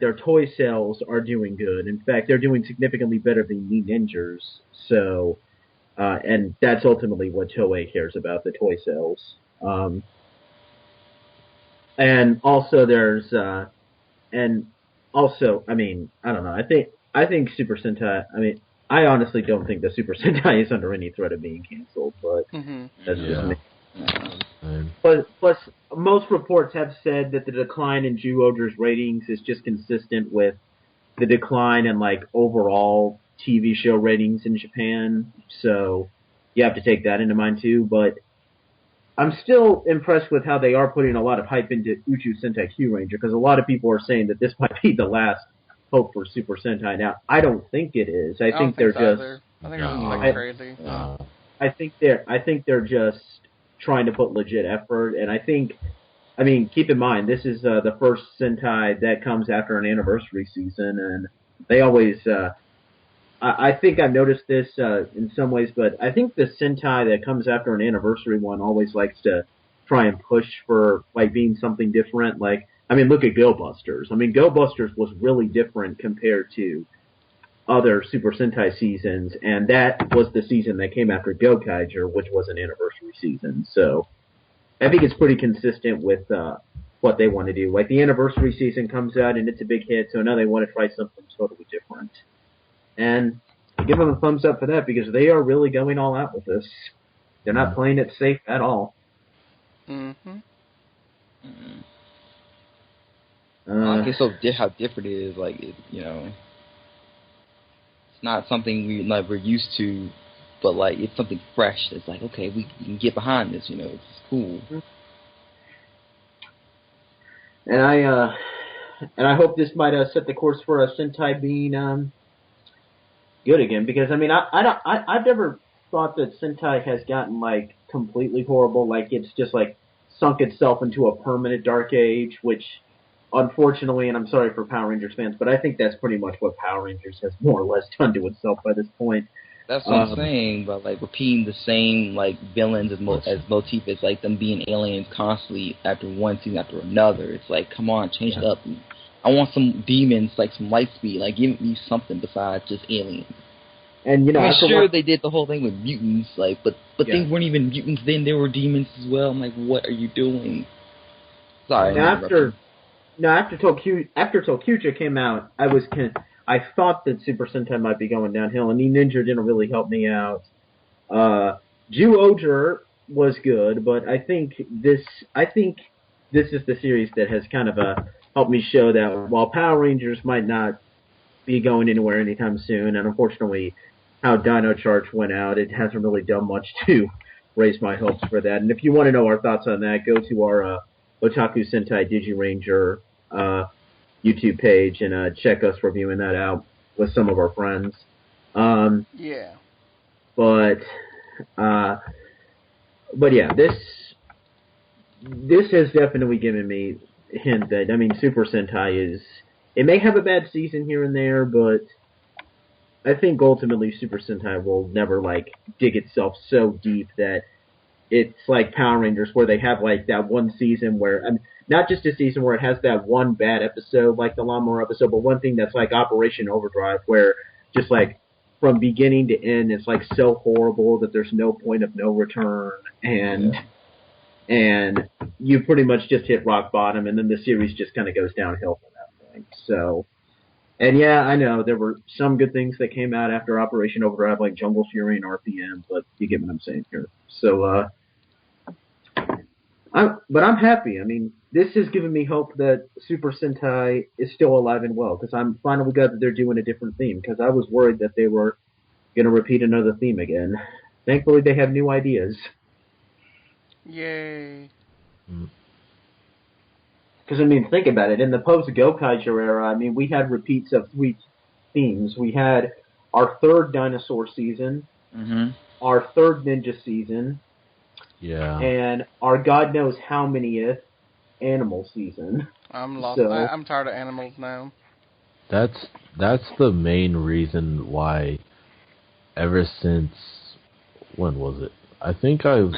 their toy sales are doing good. In fact, they're doing significantly better than Me Ninjas. So, and that's ultimately what Toei cares about, the toy sales. And also I mean, I don't know. I think Super Sentai. I mean, I honestly don't think that Super Sentai is under any threat of being canceled, but that's just me. Plus, most reports have said that the decline in Kyuranger's ratings is just consistent with the decline in like overall TV show ratings in Japan. So you have to take that into mind too. But I'm still impressed with how they are putting a lot of hype into Uchu Sentai Kyuranger because a lot of people are saying that this might be the last hope for Super Sentai. Now, I don't think it is. I think they're just. I think it's like crazy. I think they're just trying to put legit effort, and I think I mean, keep in mind, this is the first Sentai that comes after an anniversary season, and they always, I think I've noticed this in some ways, but I think the Sentai that comes after an anniversary one always likes to try and push for, like, being something different. Like, I mean, look at Go Busters. I mean, Go Busters was really different compared to other Super Sentai seasons, and that was the season that came after Go Kaiger, which was an anniversary season. So I think it's pretty consistent with what they want to do. Like, the anniversary season comes out and it's a big hit, so now they want to try something totally different. And I give them a thumbs up for that because they are really going all out with this. They're not playing it safe at all. Mm-hmm. I guess how different it is. Like, you know, it's not something we're used to, but like it's something fresh. It's like, okay, we can get behind this. You know, it's cool. And I hope this might set the course for a Sentai being good again, because I mean I've never thought that Sentai has gotten like completely horrible, like it's just like sunk itself into a permanent dark age, which unfortunately, and I'm sorry for Power Rangers fans, but I think that's pretty much what Power Rangers has more or less done to itself by this point. That's what I'm saying, but like repeating the same like villains as motif, it's like them being aliens constantly after one season after another. It's like, come on, change it up. I want some demons, like some light speed. Like, give me something besides just aliens. And you know, I'm sure they did the whole thing with mutants, like, but they weren't even mutants then. They were demons as well. I'm like, what are you doing? Sorry. Now, after Tokuja came out, I thought that Super Sentai might be going downhill, and Ninja didn't really help me out. Ju-Oger was good, but I think this is the series that has kind of helped me show that while Power Rangers might not be going anywhere anytime soon, and unfortunately how Dino Charge went out, it hasn't really done much to raise my hopes for that. And if you want to know our thoughts on that, go to our Otaku Sentai Digiranger YouTube page and check us reviewing that out with some of our friends. Yeah. But yeah, this has definitely given me a hint that, I mean, Super Sentai it may have a bad season here and there, but I think ultimately Super Sentai will never, like, dig itself so deep that it's like Power Rangers where they have, like, that one season where, I mean, not just a season where it has that one bad episode, like the Lawnmower episode, but one thing that's like Operation Overdrive, where just, like, from beginning to end, it's, like, so horrible that there's no point of no return, and you pretty much just hit rock bottom, and then the series just kind of goes downhill from that point. So, and yeah, I know there were some good things that came out after Operation Overdrive, like Jungle Fury and RPM, but you get what I'm saying here. So, I'm happy. I mean, this has given me hope that Super Sentai is still alive and well, because I'm finally glad that they're doing a different theme, because I was worried that they were going to repeat another theme again. Thankfully, they have new ideas. Yay. Because, I mean, think about it. In the post-Gokaiger era, I mean, we had repeats of 3 themes. We had our 3rd dinosaur season, our 3rd ninja season, and our God knows how manyth animal season. I'm lost. So, I'm tired of animals now. That's the main reason why ever since, when was it? I think I was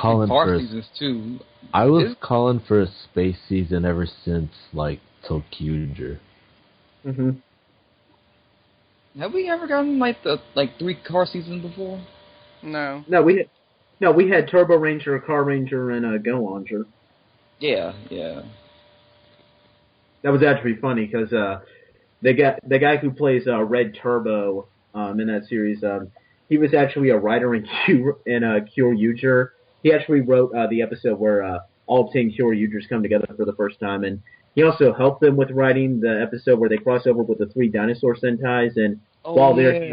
calling for seasons too. I was calling for a space season ever since like Tokuger. Have we ever gotten like 3 car seasons before? No. No, we had Turbo Ranger, Car Ranger, and Go Ranger. Yeah. That was actually funny because the guy who plays Red Turbo in that series, he was actually a writer in Kyuranger. He actually wrote the episode where all 10 Kyurangers come together for the first time, and he also helped them with writing the episode where they cross over with the 3 dinosaur Sentais. And while there, he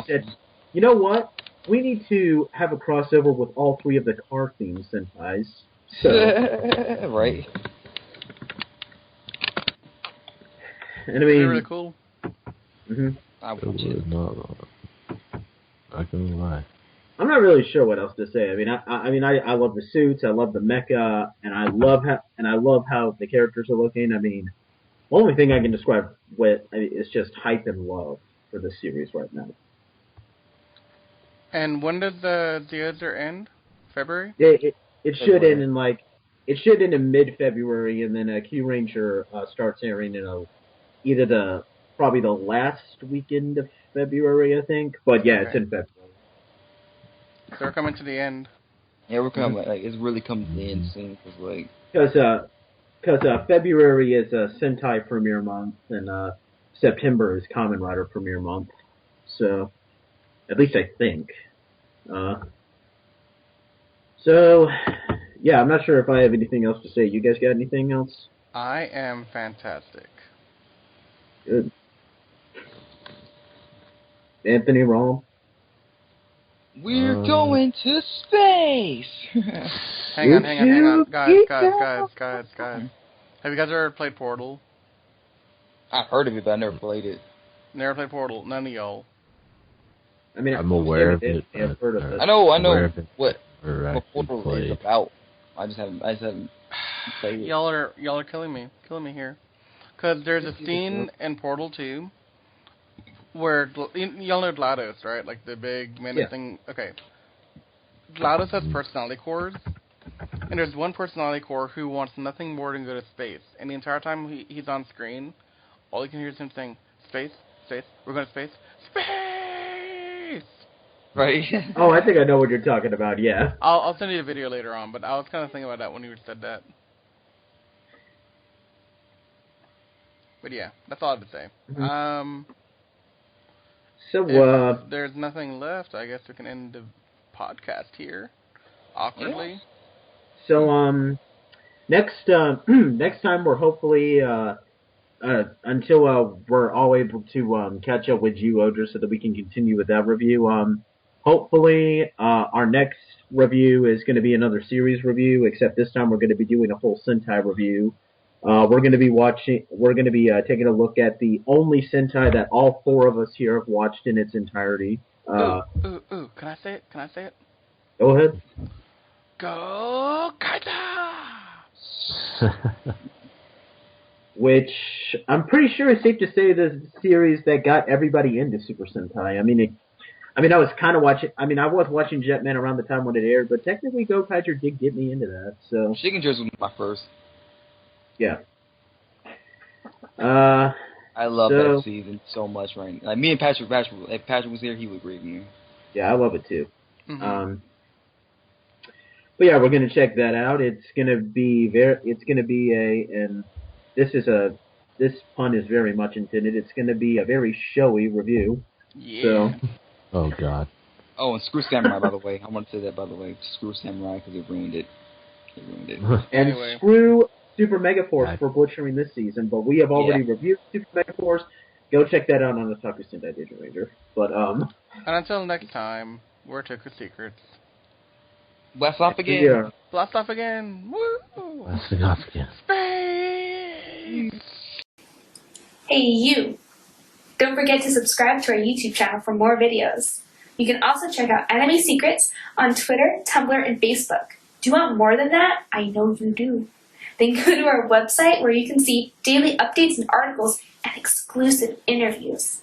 said, "You know what? We need to have a crossover with all 3 of the car theme Sentais." So, right. And I mean, really cool. I can lie. I'm not really sure what else to say. I love the suits, I love the mecha, and I love how the characters are looking. I mean, the only thing I can describe is just hype and love for this series right now. And when did the other end? February? It should end in mid-February, and then Kyuranger starts airing in probably the last weekend of February, I think. But yeah, It's in February. So we're coming to the end. Yeah, we're coming. Like, it's really coming to the end soon. Because February is Sentai premiere month, and September is Kamen Rider premiere month. So, at least I think. Yeah, I'm not sure if I have anything else to say. You guys got anything else? I am fantastic. Good. Anthony, Rom? We're going to space! Hang on. Guys. Have you guys ever played Portal? I've heard of it, but I never played it. Never played Portal. None of y'all. I mean, I'm aware of it. I've heard of it. I know what Portal is about. I just haven't played it. Y'all are killing me here. Cause there's a scene in Portal 2 where y'all know GLaDOS, right? Like the big menacing. Yeah. Okay. GLaDOS has personality cores, and there's one personality core who wants nothing more than go to space. And the entire time he's on screen, all you can hear is him saying, "Space, space, we're going to space, space." Right. Oh, I think I know what you're talking about. Yeah. I'll send you the video later on, but I was kind of thinking about that when you said that. But yeah, that's all I have to say. Mm-hmm. If there's nothing left, I guess we can end the podcast here. Awkwardly. Yeah. So, next time we're hopefully, until we're all able to catch up with you, Odra, so that we can continue with that review. Hopefully, our next review is going to be another series review, except this time we're going to be doing a full Sentai review. We're going to be taking a look at the only Sentai that all four of us here have watched in its entirety. Can I say it? Go ahead. Go Kaita! Which I'm pretty sure is safe to say the series that got everybody into Super Sentai. I was watching Jetman around the time when it aired, but technically Go Kaiser did get me into that. So Shikingers was my first. Yeah. I love that season so much right now. Like, me and Patrick, if Patrick was here, he would agree with me. Yeah, I love it too. Mm-hmm. But yeah, we're gonna check that out. It's gonna be and this pun is very much intended. It's gonna be a very showy review. Yeah. So. Oh God. Oh, and screw Samurai, by the way. I want to say that, by the way. Screw Samurai, because it ruined it. And anyway. Screw Super Megaforce for butchering this season, but we have already reviewed Super Megaforce. Go check that out on the Toku Sentai Kyuranger. But And until next time, we're Toku Secrets. Blast off again. Yeah. Blast off again. Woo! Blasting off again. Space! Hey you! Don't forget to subscribe to our YouTube channel for more videos. You can also check out Anime Secrets on Twitter, Tumblr, and Facebook. Do you want more than that? I know you do. Then go to our website where you can see daily updates and articles and exclusive interviews.